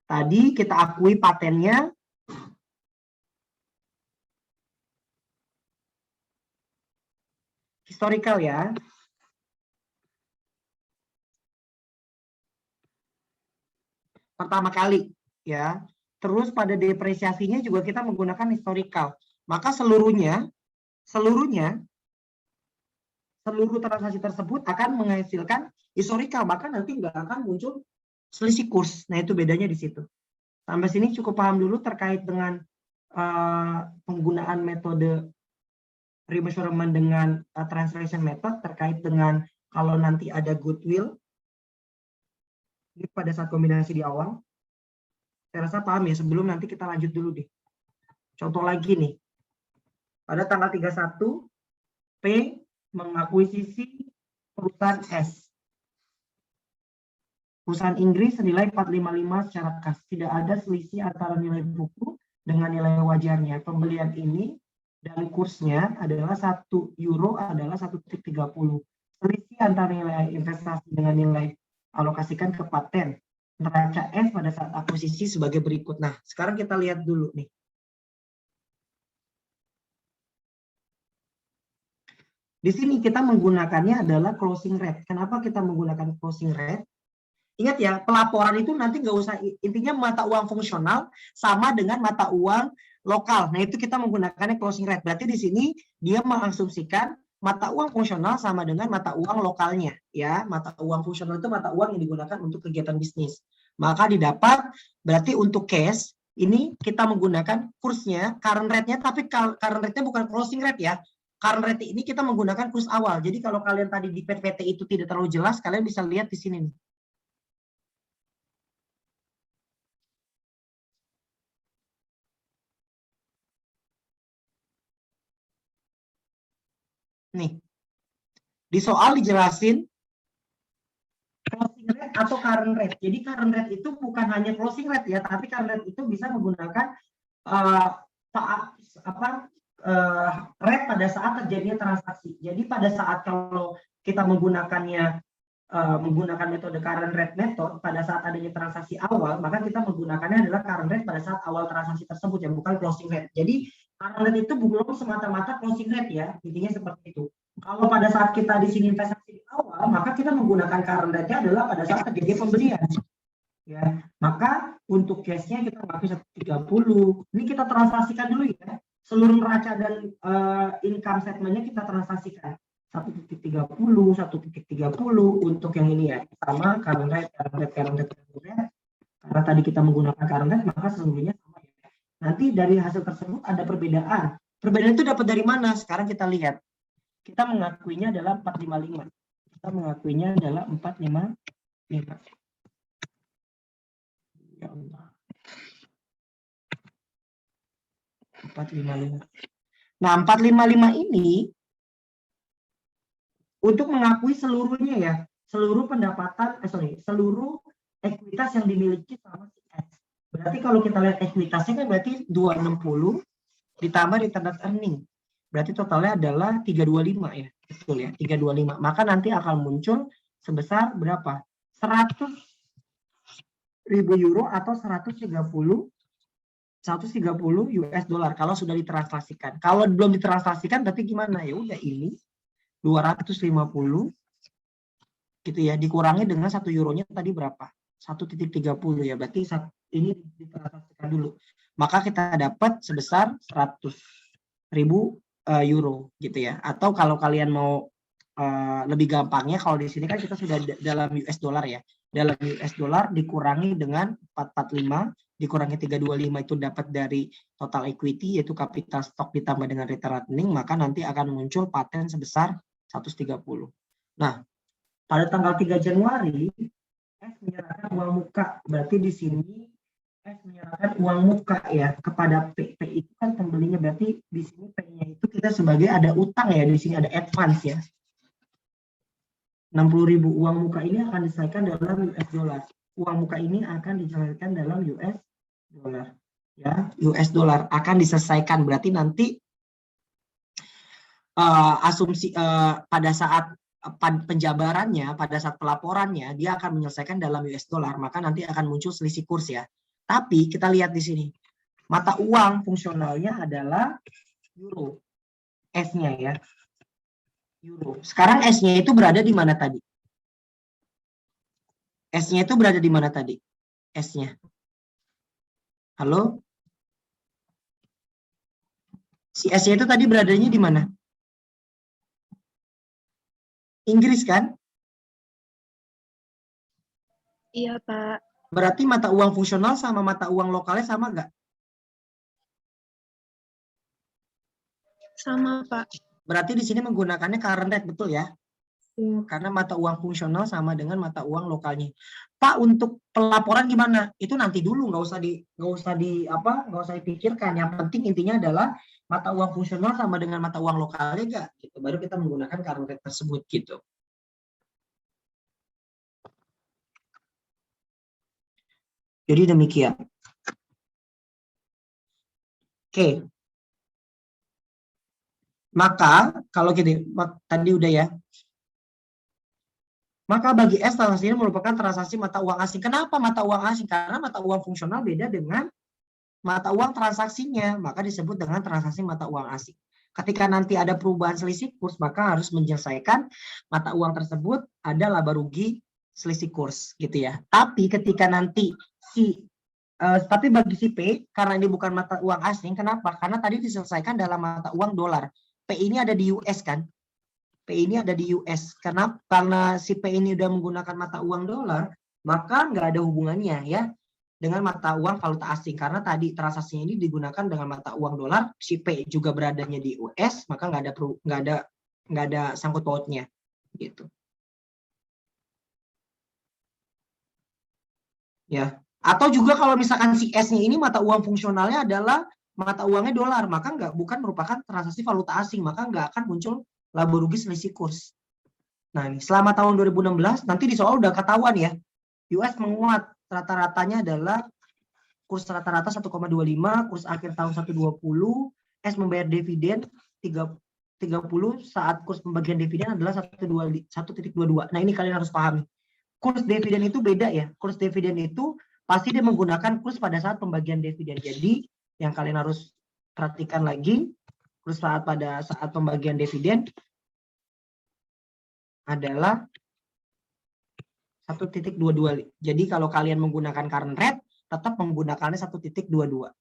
Tadi kita akui patennya. Historical ya. Pertama kali ya. Terus pada depresiasinya juga kita menggunakan historical. Maka seluruh transaksi tersebut akan menghasilkan historical, maka nanti nggak akan muncul selisih kurs. Nah, itu bedanya di situ. Sampai sini cukup paham dulu terkait dengan penggunaan metode remeasurement dengan translation method terkait dengan kalau nanti ada goodwill. Ini pada saat kombinasi di awal. Saya rasa paham ya, sebelum nanti kita lanjut dulu deh. Contoh lagi nih. Pada tanggal 31, P mengakuisisi perusahaan S. Perusahaan Inggris senilai 455 secara kas. Tidak ada selisih antara nilai buku dengan nilai wajarnya. Pembelian ini dan kursnya adalah 1 euro adalah 1,30. Selisih antara nilai investasi dengan nilai alokasikan ke paten neraca S pada saat akuisisi sebagai berikut. Nah, sekarang kita lihat dulu nih. Di sini kita menggunakannya adalah closing rate. Kenapa kita menggunakan closing rate? Ingat ya, pelaporan itu nanti nggak usah, intinya mata uang fungsional sama dengan mata uang lokal. Nah, itu kita menggunakannya closing rate. Berarti di sini dia mengasumsikan mata uang fungsional sama dengan mata uang lokalnya, ya. Mata uang fungsional itu mata uang yang digunakan untuk kegiatan bisnis. Maka didapat berarti untuk cash ini kita menggunakan kursnya, current rate-nya, tapi current rate-nya bukan closing rate ya. Current rate ini kita menggunakan kurs awal. Jadi kalau kalian tadi di PPT itu tidak terlalu jelas, kalian bisa lihat di sini nih. Nih. Di soal dijelasin closing rate atau current rate. Jadi current rate itu bukan hanya closing rate ya, tapi current rate itu bisa menggunakan rate pada saat terjadinya transaksi. Jadi pada saat kalau kita menggunakannya menggunakan metode current rate method pada saat adanya transaksi awal, maka kita menggunakannya adalah current rate pada saat awal transaksi tersebut ya, bukan closing rate. Jadi current rate itu belum semata-mata closing rate ya, intinya seperti itu. Kalau pada saat kita di sini investasi di awal, maka kita menggunakan current rate-nya adalah pada saat terjadi pembelian. Ya, maka untuk case-nya kita pakai 130. Ini kita transaksikan dulu ya. Seluruh neraca dan income statement-nya kita transaksikan. 1.30, 1.30 untuk yang ini ya. Sama current rate. Karena tadi kita menggunakan current rate, maka sesungguhnya sama ya. Nanti dari hasil tersebut ada perbedaan. Perbedaan itu dapat dari mana? Sekarang kita lihat. Kita mengakuinya adalah 455. Kita mengakuinya adalah 455. Ya Allah. 455. Nah, 455 ini untuk mengakui seluruhnya ya, seluruh pendapatan, seluruh ekuitas yang dimiliki sama si X. Berarti kalau kita lihat ekuitasnya kan berarti 260 ditambah return earning. Berarti totalnya adalah 325 ya. Betul ya, 325. Maka nanti akan muncul sebesar berapa? 100.000 euro atau 130 US dollar kalau sudah ditransaksikan. Kalau belum ditransaksikan berarti gimana? Ya udah ini 250 gitu ya, dikurangi dengan 1 euronya tadi berapa? 1.30 ya. Berarti ini ditransaksikan dulu. Maka kita dapat sebesar 100.000 euro gitu ya. Atau kalau kalian mau lebih gampangnya, kalau di sini kan kita sudah dalam US dollar ya. Dalam US dollar dikurangi dengan 445 dikurangi 325 itu dapat dari total equity yaitu capital stock ditambah dengan return earning, maka nanti akan muncul paten sebesar 130. Nah, pada tanggal 3 Januari S menyerahkan uang muka. Berarti di sini S menyerahkan uang muka ya kepada P. P itu kan pembelinya, berarti di sini P-nya itu kita sebagai ada utang ya, di sini ada advance ya. 60.000 uang muka ini akan diselesaikan dalam US dollar. Uang muka ini akan diselesaikan dalam US dollar. Ya, US dollar akan diselesaikan, berarti nanti asumsi pada saat penjabarannya, pada saat pelaporannya dia akan menyelesaikan dalam US dollar, maka nanti akan muncul selisih kurs ya. Tapi kita lihat di sini, mata uang fungsionalnya adalah euro, S-nya ya, euro. Sekarang S-nya itu berada di mana tadi? S-nya itu berada di mana tadi? S-nya. Halo? Si S-nya itu tadi beradanya di mana? Inggris kan? Iya, Pak. Berarti mata uang fungsional sama mata uang lokalnya sama nggak? Sama, Pak. Berarti di sini menggunakannya current rate, betul ya? Karena mata uang fungsional sama dengan mata uang lokalnya. Pak, untuk pelaporan gimana? Itu nanti dulu, nggak usah dipikirkan. Yang penting intinya adalah mata uang fungsional sama dengan mata uang lokalnya nggak? Gitu. Baru kita menggunakan current rate tersebut gitu. Jadi demikian. Oke. Maka kalau gini, tadi udah ya. Maka bagi S transaksi ini merupakan transaksi mata uang asing. Kenapa mata uang asing? Karena mata uang fungsional beda dengan mata uang transaksinya. Maka disebut dengan transaksi mata uang asing. Ketika nanti ada perubahan selisih kurs, maka harus menyelesaikan mata uang tersebut ada laba rugi selisih kurs gitu ya. Tapi ketika nanti tapi bagi si P, karena ini bukan mata uang asing, kenapa? Karena tadi diselesaikan dalam mata uang dolar. P ini ada di US kan? P ini ada di US. Karena si P ini udah menggunakan mata uang dolar, maka nggak ada hubungannya ya. dengan mata uang valuta asing karena tadi transaksinya ini digunakan dengan mata uang dolar, si P juga beradanya di US, maka nggak ada sangkut pautnya gitu. Ya, atau juga kalau misalkan si S-nya ini mata uang fungsionalnya adalah mata uangnya dolar, maka bukan merupakan transaksi valuta asing, maka nggak akan muncul laba rugi selisih kurs. Nah, ini selama tahun 2016 nanti di soal udah ketahuan ya. US menguat, rata-ratanya adalah kurs rata-rata 1,25, kurs akhir tahun 1,20, S membayar dividen 30 saat kurs pembagian dividen adalah 1,22. Nah, ini kalian harus pahami. Kurs dividen itu beda ya. Kurs dividen itu pasti dia menggunakan kurs pada saat pembagian dividen. Jadi yang kalian harus perhatikan lagi, kurs pada saat pembagian dividen adalah 1,22. Jadi kalau kalian menggunakan current rate, tetap menggunakannya 1,22.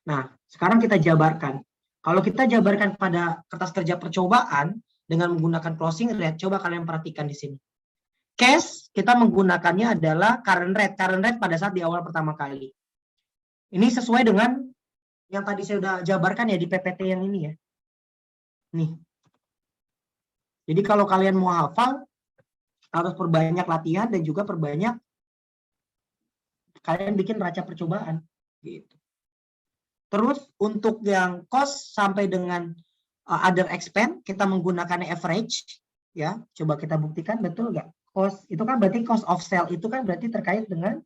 Nah, sekarang kita jabarkan. Kalau kita jabarkan pada kertas kerja percobaan dengan menggunakan closing rate, coba kalian perhatikan di sini. Cash kita menggunakannya adalah current rate pada saat di awal pertama kali. Ini sesuai dengan yang tadi saya sudah jabarkan ya di PPT yang ini ya. Nih. Jadi kalau kalian mau hafal, harus perbanyak latihan dan juga perbanyak kalian bikin neraca percobaan. Gitu. Terus untuk yang cost sampai dengan other expense, kita menggunakan average. Ya, coba kita buktikan betul nggak? Cost itu kan berarti cost of sale itu kan berarti terkait dengan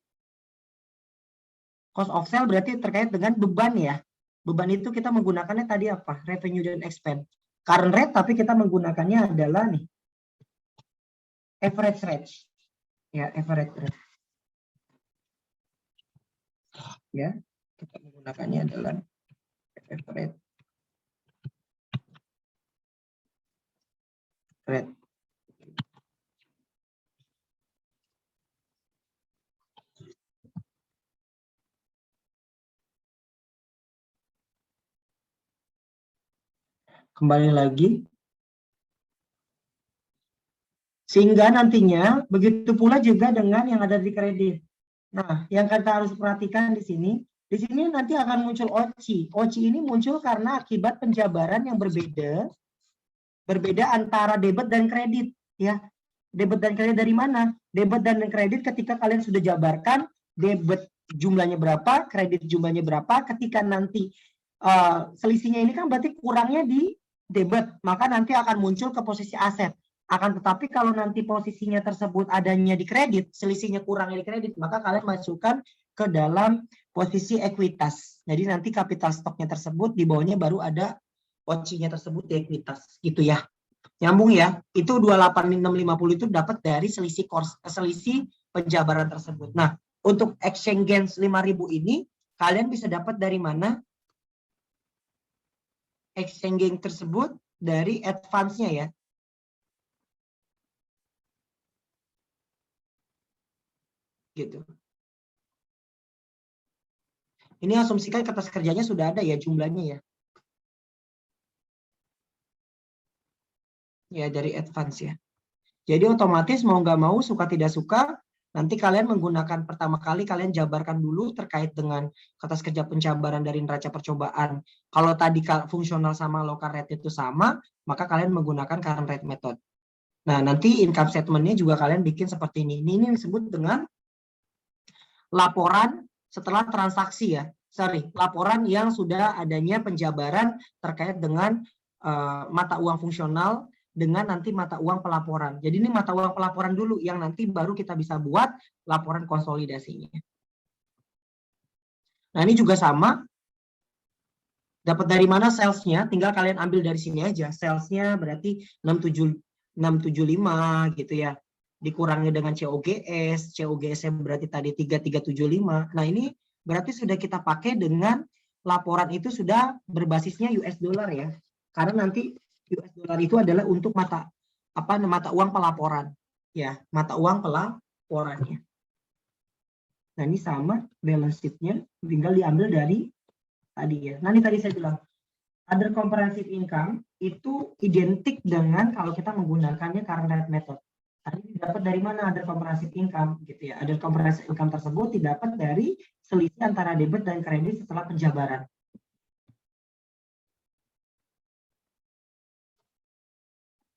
cost of sale berarti terkait dengan beban ya. Beban itu kita menggunakannya tadi apa? Revenue dan expense. Current rate tapi kita menggunakannya adalah nih average rate. Ya, average rate. Ya, kita menggunakannya adalah average rate. Kembali lagi. Sehingga nantinya begitu pula juga dengan yang ada di kredit. Nah, yang kita harus perhatikan di sini nanti akan muncul OCI. OCI ini muncul karena akibat penjabaran yang berbeda antara debit dan kredit. Ya, debit dan kredit dari mana? Debit dan kredit ketika kalian sudah jabarkan debit jumlahnya berapa, kredit jumlahnya berapa, ketika nanti selisihnya ini kan berarti kurangnya di debit, maka nanti akan muncul ke posisi aset. Akan tetapi kalau nanti posisinya tersebut adanya di kredit, selisihnya kurangnya di kredit, maka kalian masukkan ke dalam posisi ekuitas. Jadi nanti kapital stoknya tersebut di bawahnya baru ada OCI-nya tersebut di ekuitas, gitu ya. Nyambung ya. Itu 28650 itu dapat dari selisih penjabaran tersebut. Nah, untuk exchange gains 5.000 ini kalian bisa dapat dari mana? Exchange gain tersebut dari advance-nya ya. Gitu. Ini asumsikan kertas kerjanya sudah ada ya jumlahnya ya. Ya dari advance ya. Jadi otomatis mau nggak mau suka tidak suka nanti kalian menggunakan pertama kali kalian jabarkan dulu terkait dengan kertas kerja penjabaran dari neraca percobaan. Kalau tadi fungsional sama local rate itu sama, maka kalian menggunakan current rate method. Nah nanti income statement-nya juga kalian bikin seperti ini. Ini disebut dengan laporan setelah transaksi ya. Laporan yang sudah adanya penjabaran terkait dengan mata uang fungsional dengan nanti mata uang pelaporan. Jadi ini mata uang pelaporan dulu yang nanti baru kita bisa buat laporan konsolidasinya. Nah ini juga sama. Dapat dari mana sales-nya? Tinggal kalian ambil dari sini aja. Sales-nya berarti 675 gitu ya. Dikurangi dengan COGS. COGS-nya berarti tadi 3375. Nah ini berarti sudah kita pakai dengan laporan itu sudah berbasisnya US dollar ya. Karena nanti US dollar itu adalah untuk mata uang pelaporan ya, mata uang pelaporannya. Nah ini sama balance sheet-nya tinggal diambil dari tadi ya. Nah ini tadi saya bilang other comprehensive income itu identik dengan kalau kita menggunakannya current rate method. Tadi didapat dari mana other comprehensive income gitu ya. Other comprehensive income tersebut didapat dari selisih antara debit dan kredit setelah penjabaran.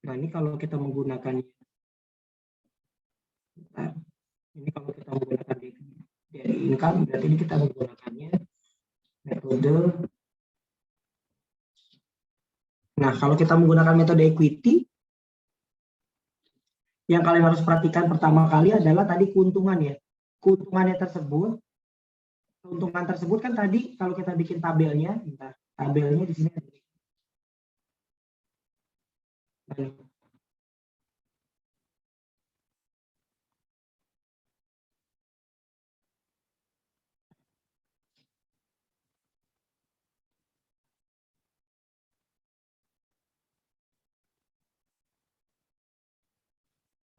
Nah, ini kalau kita menggunakan dari income, berarti ini kita menggunakannya metode. Nah, kalau kita menggunakan metode equity, yang kalian harus perhatikan pertama kali adalah tadi keuntungan ya. Keuntungan tersebut kan tadi kalau kita bikin tabelnya, bentar, tabelnya di sini ada.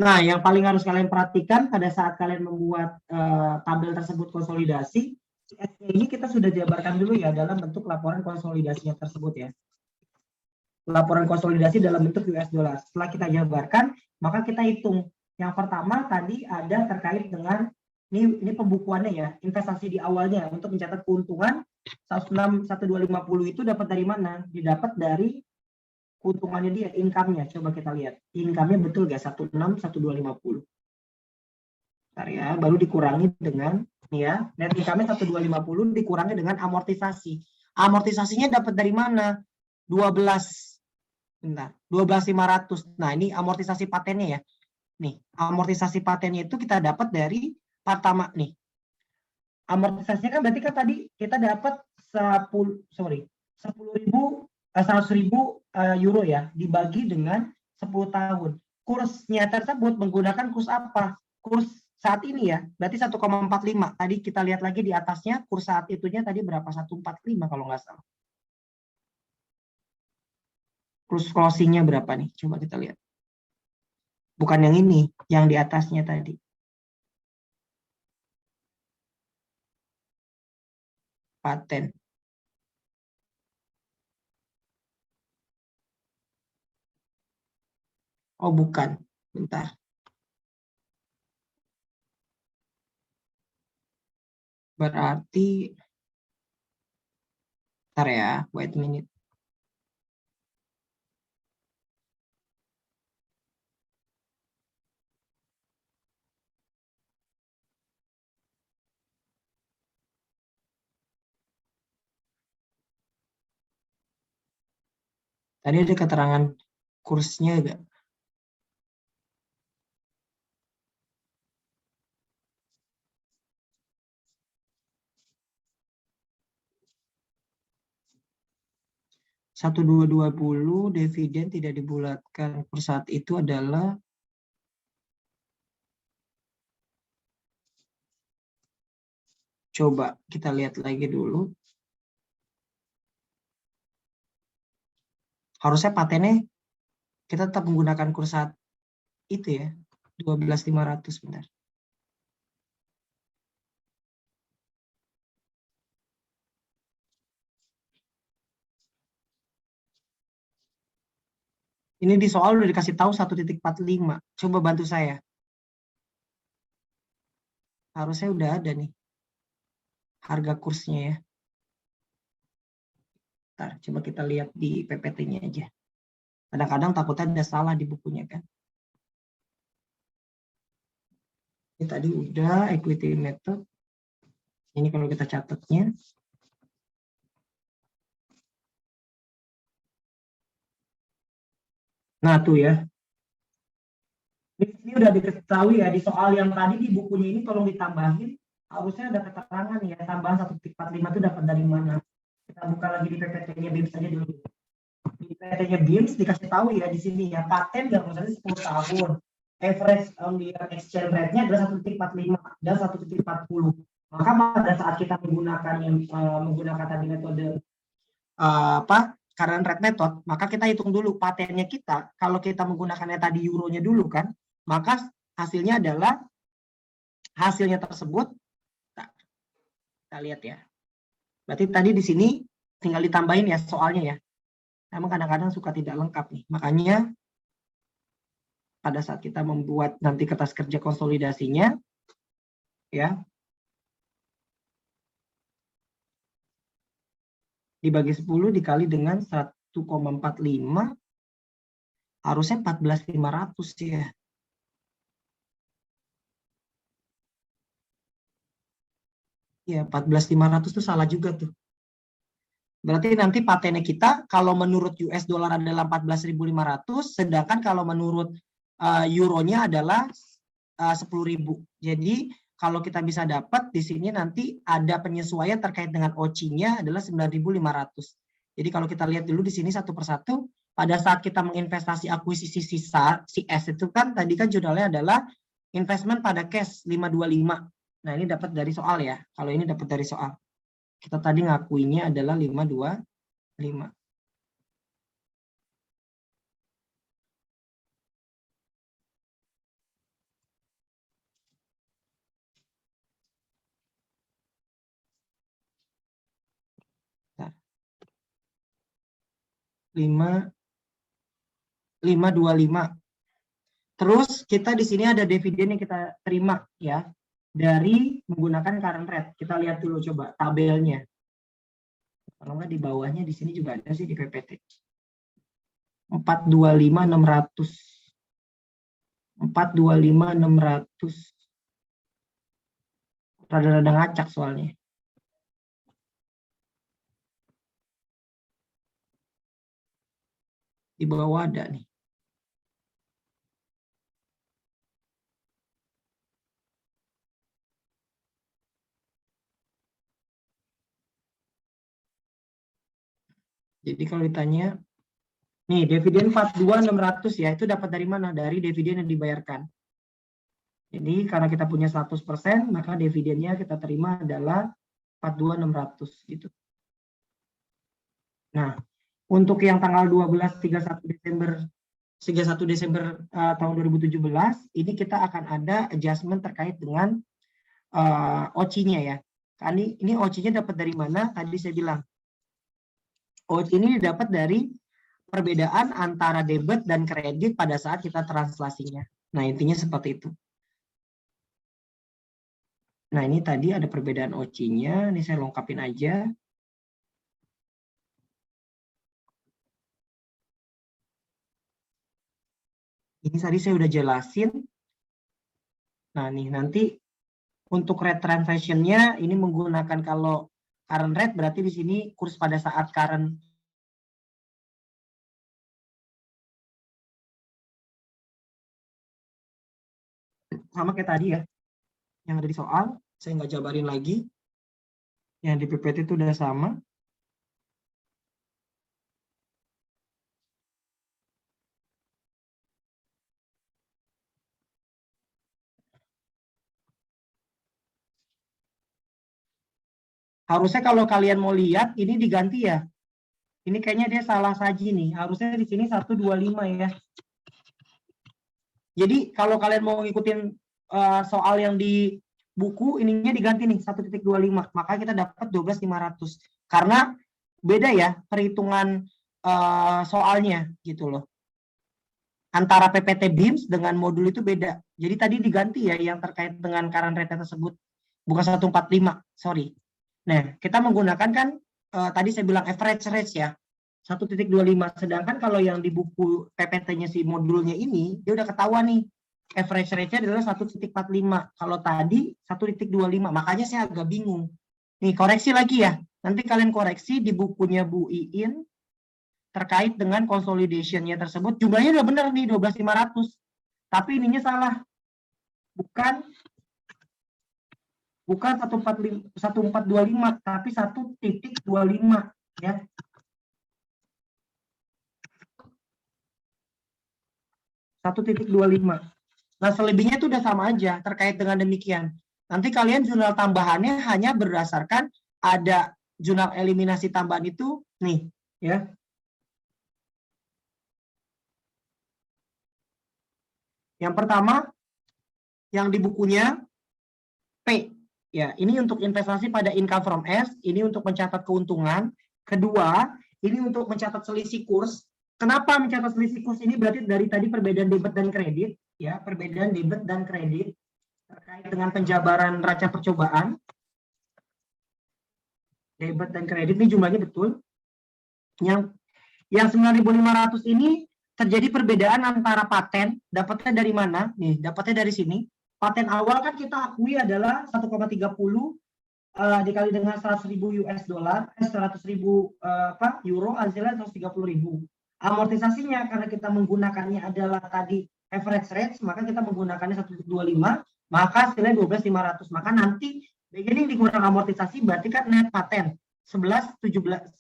Nah, yang paling harus kalian perhatikan pada saat kalian membuat tabel tersebut konsolidasi, ini kita sudah jabarkan dulu ya dalam bentuk laporan konsolidasinya tersebut ya. Laporan konsolidasi dalam bentuk US dollar. Setelah kita jabarkan, maka kita hitung. Yang pertama tadi ada terkait dengan ini pembukuannya ya, investasi di awalnya untuk mencatat keuntungan 106.1250 itu dapat dari mana? Didapat dari keuntungannya dia, income-nya. Coba kita lihat. Income-nya betul gak? 106.1250. Bentar ya, baru dikurangi dengan nih ya, net income-nya 1.250 dikurangi dengan amortisasi. Amortisasinya dapat dari mana? 12.500. Nah, ini amortisasi patennya ya. Nih, amortisasi patennya itu kita dapat dari pertama nih. Amortisasinya kan berarti kan tadi kita dapat 100.000 euro ya, dibagi dengan 10 tahun. Kursnya tersebut menggunakan kurs apa? Kurs saat ini ya, berarti 1,45. Tadi kita lihat lagi di atasnya, kurs saat itunya tadi berapa? 145 kalau nggak salah. Kurs closingnya berapa nih? Coba kita lihat. Bukan yang ini, yang di atasnya tadi. Paten. Oh, bukan. Bentar. Berarti, bentar ya, wait a minute. Tadi ada keterangan kursnya enggak? $1.220 dividen tidak dibulatkan per saat itu adalah coba kita lihat lagi dulu. Harusnya patennya kita tetap menggunakan kurs saat itu ya, 12.500 benar. Ini di soal udah dikasih tahu 1.45. Coba bantu saya. Harusnya udah ada nih harga kursnya ya. Ntar, coba kita lihat di PPT-nya aja. Kadang-kadang takutnya ada salah di bukunya kan. Ini tadi udah equity method. Ini kalau kita catatnya. Nah tuh ya. Ini udah diketahui ya di soal yang tadi di bukunya ini tolong ditambahin. Harusnya ada keterangan ya, tambahan 1.45 itu dapat dari mana. Kita buka lagi di PPT-nya BIMS aja dulu. Di PPT-nya BIMS dikasih tahu ya di sini ya, paten jangka 10 tahun. Average on the exchange rate-nya adalah 1.45 dan 1.40. Maka pada saat kita menggunakan tadi metode current rate method, maka kita hitung dulu patennya kita. Kalau kita menggunakannya tadi euronya dulu kan, maka hasilnya adalah hasilnya tersebut. Kita lihat ya. Berarti tadi di sini tinggal ditambahin ya soalnya ya. Memang kadang-kadang suka tidak lengkap nih. Makanya pada saat kita membuat nanti kertas kerja konsolidasinya, ya, dibagi 10 dikali dengan 1,45, harusnya 14.500 ya. Ya, 14.500 itu salah juga tuh. Berarti nanti patennya kita kalau menurut US dollar adalah 14.500, sedangkan kalau menurut euronya adalah 10.000. Jadi kalau kita bisa dapat di sini nanti ada penyesuaian terkait dengan OC-nya adalah 9.500. Jadi kalau kita lihat dulu di sini satu persatu, pada saat kita menginvestasi akuisisi sisa CS itu kan tadi kan judulnya adalah investment pada cash 525. Nah, ini dapat dari soal ya. Kalau ini dapat dari soal. Kita tadi ngakuinya adalah 525. Nah. 525. Terus kita di sini ada dividen yang kita terima ya. Dari menggunakan current rate. Kita lihat dulu coba tabelnya. Kalau nggak di bawahnya di sini juga ada sih di PPT. 425.600. 425.600. Rada-rada ngacak soalnya. Di bawah ada nih. Jadi kalau ditanya, nih dividen 42.600 ya, itu dapat dari mana? Dari dividen yang dibayarkan. Jadi karena kita punya 100%, maka dividennya kita terima adalah 42.600 gitu. Nah, untuk yang tanggal 12 31 Desember tahun 2017, ini kita akan ada adjustment terkait dengan OC-nya ya. Ini OC-nya dapat dari mana? Tadi saya bilang. OC ini dapat dari perbedaan antara debit dan kredit pada saat kita translasinya. Nah, intinya seperti itu. Nah, ini tadi ada perbedaan OC-nya. Ini saya lengkapin aja. Ini tadi saya udah jelasin. Nah, nih nanti untuk rate transaction-nya ini menggunakan kalau current rate berarti di sini kurs pada saat current sama kayak tadi ya. Yang ada di soal, saya nggak jabarin lagi. Yang di PPT itu udah sama. Harusnya kalau kalian mau lihat, ini diganti ya. Ini kayaknya dia salah saji nih. Harusnya di sini 125 ya. Jadi kalau kalian mau ngikutin soal yang di buku, ininya diganti nih 1.25. Maka kita dapat 12.500. Karena beda ya perhitungan soalnya gitu loh. Antara PPT BIMS dengan modul itu beda. Jadi tadi diganti ya yang terkait dengan current rate tersebut. Bukan 145, sorry. Nah, kita menggunakan kan tadi saya bilang average rate ya, 1.25. Sedangkan kalau yang di buku PPT-nya si modulnya ini, dia udah ketahuan nih, average rate-nya adalah 1.45. Kalau tadi 1.25, makanya saya agak bingung. Nih, koreksi lagi ya. Nanti kalian koreksi di bukunya Bu Iin, terkait dengan consolidation-nya tersebut, jumlahnya udah benar nih, 12.500. Tapi ininya salah. Bukan 1.425, tapi 1.25 ya. Nah, selebihnya itu udah sama aja terkait dengan demikian. Nanti kalian jurnal tambahannya hanya berdasarkan ada jurnal eliminasi tambahan itu nih ya. Yang pertama yang di bukunya P. Ya, ini untuk investasi pada income from S, ini untuk mencatat keuntungan. Kedua, ini untuk mencatat selisih kurs. Kenapa mencatat selisih kurs ini? Berarti dari tadi perbedaan debit dan kredit, ya, perbedaan debit dan kredit terkait dengan penjabaran neraca percobaan. Debit dan kredit ini jumlahnya betul. Yang 9.500 ini terjadi perbedaan antara paten, dapatnya dari mana? Nih, dapatnya dari sini. Paten awal kan kita akui adalah 1,30 dikali dengan 100.000 US dollar, 100.000 euro, hasilnya 130.000. Amortisasinya karena kita menggunakannya adalah tadi average rate, maka kita menggunakannya 1.25, maka hasilnya 12.500. Maka nanti beginning dikurang amortisasi berarti kan net paten 117.500.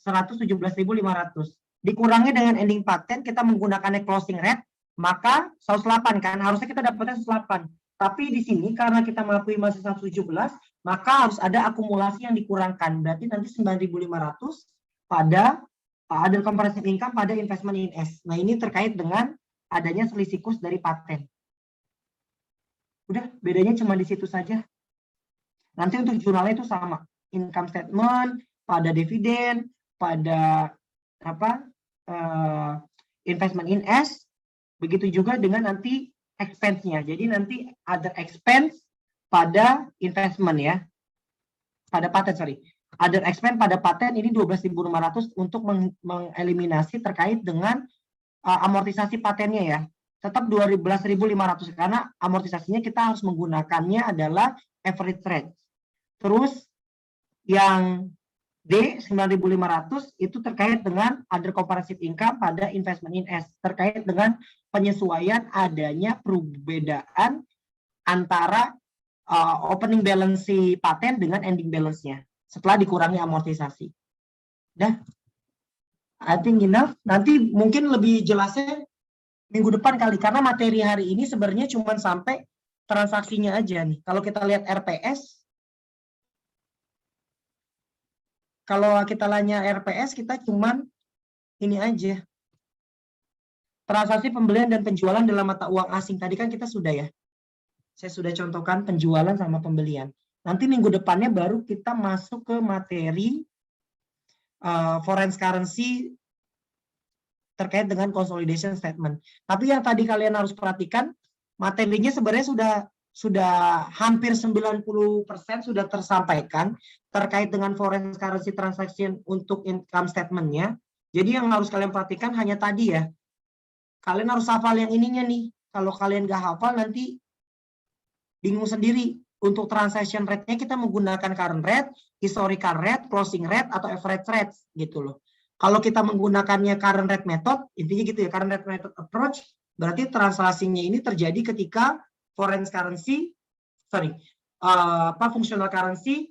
Dikurangi dengan ending paten, kita menggunakannya closing rate, maka 108 kan, harusnya kita dapatnya 108. Tapi di sini karena kita mengakui masih 117, maka harus ada akumulasi yang dikurangkan. Berarti nanti 9.500 pada other comprehensive income pada investment in S. Nah, ini terkait dengan adanya selisih kurs dari paten. Udah, bedanya cuma di situ saja. Nanti untuk jurnalnya itu sama. Income statement, pada dividen, pada investment in S, begitu juga dengan nanti expense-nya. Jadi nanti other expense pada investment ya. Pada paten, sorry. Other expense pada paten ini 12.500 untuk mengeliminasi terkait dengan amortisasi patennya ya. Tetap 12.500 karena amortisasinya kita harus menggunakannya adalah average rate. Terus yang D 9.500 itu terkait dengan other comprehensive income pada investment in S, terkait dengan penyesuaian adanya perbedaan antara opening balance si paten dengan ending balance-nya setelah dikurangi amortisasi. Dah, I think enough. Nanti mungkin lebih jelasnya minggu depan kali, karena materi hari ini sebenarnya cuma sampai transaksinya aja nih. Kalau kita lihat RPS, kalau kita lanya RPS, kita cuman ini aja. Transaksi pembelian dan penjualan dalam mata uang asing. Tadi kan kita sudah ya. Saya sudah contohkan penjualan sama pembelian. Nanti minggu depannya baru kita masuk ke materi foreign currency terkait dengan consolidation statement. Tapi yang tadi kalian harus perhatikan, materinya sebenarnya sudah hampir 90% sudah tersampaikan terkait dengan foreign currency transaction untuk income statement-nya. Jadi yang harus kalian perhatikan hanya tadi ya. Kalian harus hafal yang ininya nih. Kalau kalian nggak hafal nanti bingung sendiri. Untuk transaction rate-nya kita menggunakan current rate, historical rate, closing rate, atau average rate gitu loh. Kalau kita menggunakannya current rate method, intinya gitu ya, current rate method approach, berarti transaksinya ini terjadi ketika foreign currency, functional currency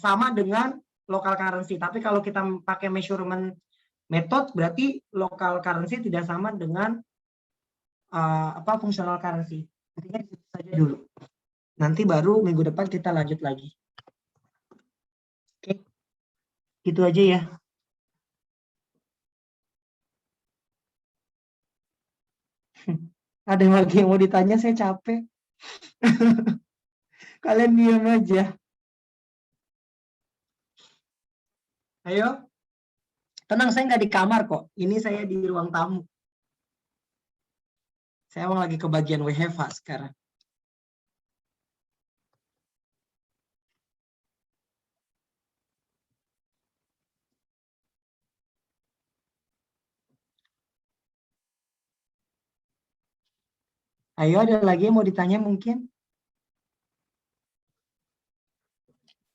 sama dengan local currency. Tapi kalau kita pakai measurement method, berarti local currency tidak sama dengan functional currency. Intinya itu saja dulu. Nanti baru minggu depan kita lanjut lagi. Oke, gitu aja ya. Ada yang lagi yang mau ditanya, saya capek. Kalian diam aja. Ayo. Tenang, saya nggak di kamar kok. Ini saya di ruang tamu. Saya emang lagi ke bagian WFH sekarang. Ayo, ada lagi yang mau ditanya mungkin?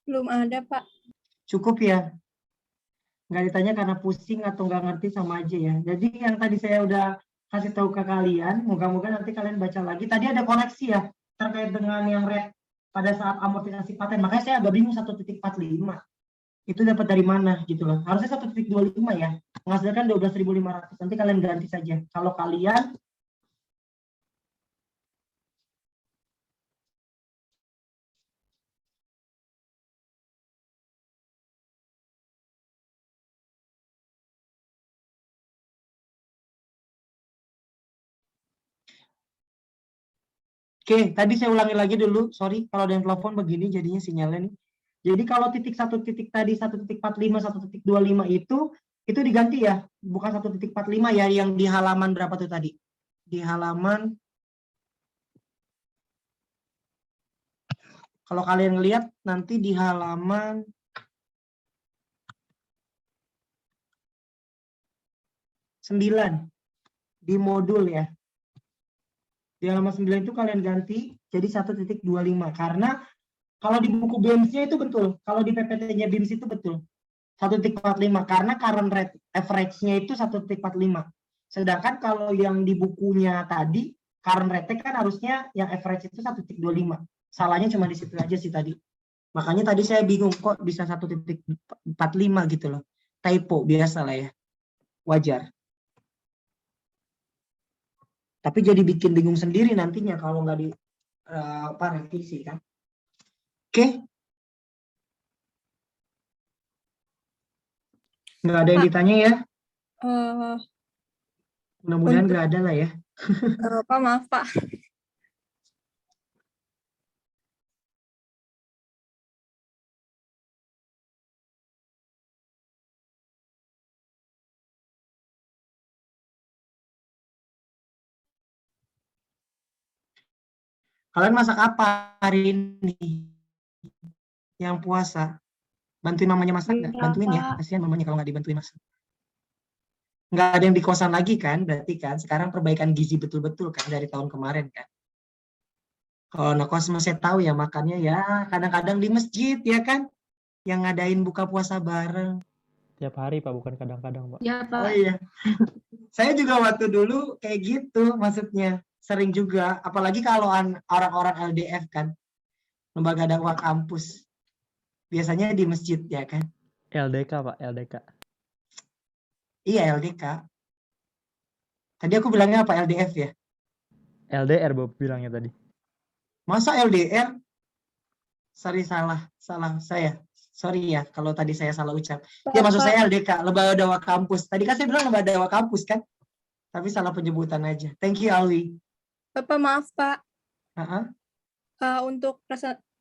Belum ada, Pak. Cukup ya? Nggak ditanya karena pusing atau nggak ngerti sama aja ya. Jadi yang tadi saya udah kasih tahu ke kalian, moga-moga nanti kalian baca lagi. Tadi ada koneksi ya, terkait dengan yang rate pada saat amortisasi paten. Makanya saya agak bingung 1.45. Itu dapat dari mana gitu loh. Harusnya 1.25 ya. Menghasilkan 12.500. Nanti kalian ganti saja. Kalau kalian Oke, tadi saya ulangi lagi dulu. Sorry, kalau ada yang telepon begini jadinya sinyalnya nih. Jadi kalau titik 1 titik tadi 1.45, 1.25 itu Itu diganti ya, bukan 1.45 ya, yang di halaman berapa tuh tadi? Di halaman, kalau kalian lihat nanti di halaman 9 di modul ya. Di halaman 9 itu kalian ganti jadi 1.25 karena kalau di buku BIMS-nya itu betul, kalau di PPT-nya BIMS itu betul 1.45 karena current rate average-nya itu 1.45. Sedangkan kalau yang di bukunya tadi current rate kan harusnya yang average itu 1.25. Salahnya cuma di situ aja sih tadi. Makanya tadi saya bingung kok bisa 1.45 gitu loh. Typo biasa lah ya. Wajar. Tapi jadi bikin bingung sendiri nantinya kalau nggak di revisi kan. Oke. Nggak ada yang ditanya ya? Mudah-mudahan nggak ada lah ya. Pak, maaf Pak. Kalian masak apa hari ini? Yang puasa? Bantuin mamanya masak nggak? Bantuin ya, kasihan mamanya kalau nggak dibantuin masak. Nggak ada yang di kosan lagi kan, berarti kan sekarang perbaikan gizi betul-betul kan dari tahun kemarin kan. Kalau anak kos masih tahu ya makannya ya kadang-kadang di masjid ya kan, yang ngadain buka puasa bareng. Tiap hari Pak, bukan kadang-kadang Pak. Ya, Pak. Oh iya, saya juga waktu dulu kayak gitu maksudnya, sering juga, apalagi kalau orang-orang LDF kan, lembaga dakwah kampus, biasanya di masjid ya kan. LDK Pak, LDK. Iya LDK. Tadi aku bilangnya apa LDF ya? LDR Bapak bilangnya tadi. Masa LDR? Sorry salah saya. Sorry ya kalau tadi saya salah ucap. Ya maksud saya LDK, lembaga dakwah kampus. Tadi kan saya bilang lembaga dakwah kampus kan? Tapi salah penyebutan aja. Thank you Alwi. Bapak maaf Pak. Uh-huh. Untuk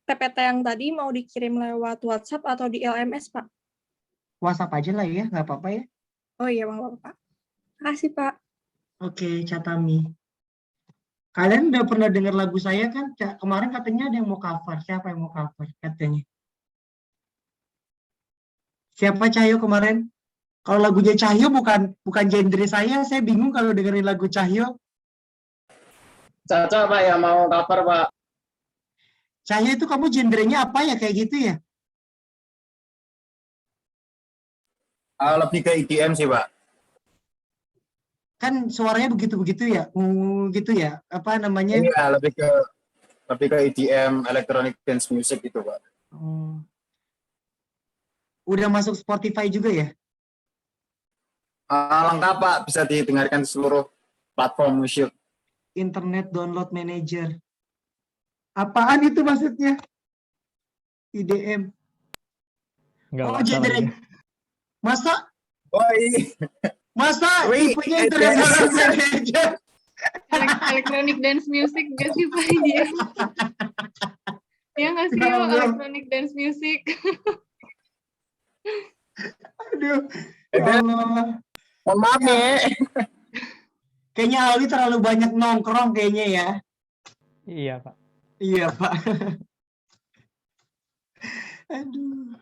PPT yang tadi mau dikirim lewat WhatsApp atau di LMS Pak? WhatsApp aja lah ya, nggak apa-apa ya. Oh iya Bapak. Makasih Pak. Oke, Catami. Kalian udah pernah dengar lagu saya kan? Kemarin katanya ada yang mau cover. Siapa yang mau cover katanya? Siapa Cahyo kemarin? Kalau lagunya Cahyo bukan genre saya bingung kalau dengerin lagu Cahyo. Caca Pak yang mau cover Pak. Cahyo itu kamu genrenya apa ya kayak gitu ya? Lebih ke EDM sih Pak. Kan suaranya begitu-begitu ya? Gitu ya? Apa namanya? Iya, lebih ke EDM, electronic dance music gitu Pak. Udah masuk Spotify juga ya? Lengkap Pak, bisa didengarkan di seluruh platform musik. Internet Download Manager. Apaan itu maksudnya? IDM. Enggak genre. Masa? Oh iya. Masa tipenya Internet Download Manager? Electronic dance music gak sih Pak dia? Ya nggak sih electronic dance music? Aduh, ya Allah. Mohon maaf ya. Kayaknya Alwi terlalu banyak nongkrong kayaknya ya. Iya Pak. Iya Pak. Aduh.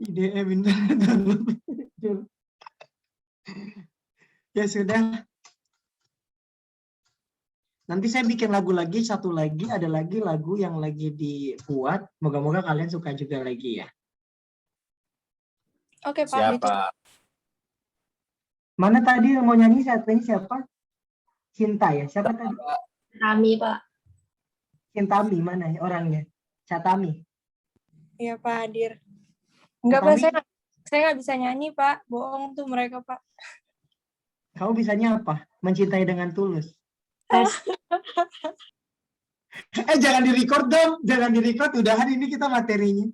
IDM Internet Download Manager. Ya sudah. Nanti saya bikin lagu lagi, satu lagi, ada lagi lagu yang lagi dibuat. Moga-moga kalian suka juga lagi ya. Oke Pak. Siapa? Mana tadi yang mau nyanyi siapa? Cinta ya? Siapa tadi? Kami Pak. Cintami mana ya orangnya? Catami. Iya Pak hadir. Enggak Pak, saya nggak bisa nyanyi Pak. Bohong tuh mereka Pak. Kamu bisanya apa? Mencintai dengan tulus. Jangan di-record dong. Jangan di-record. Udahan ini kita materinya.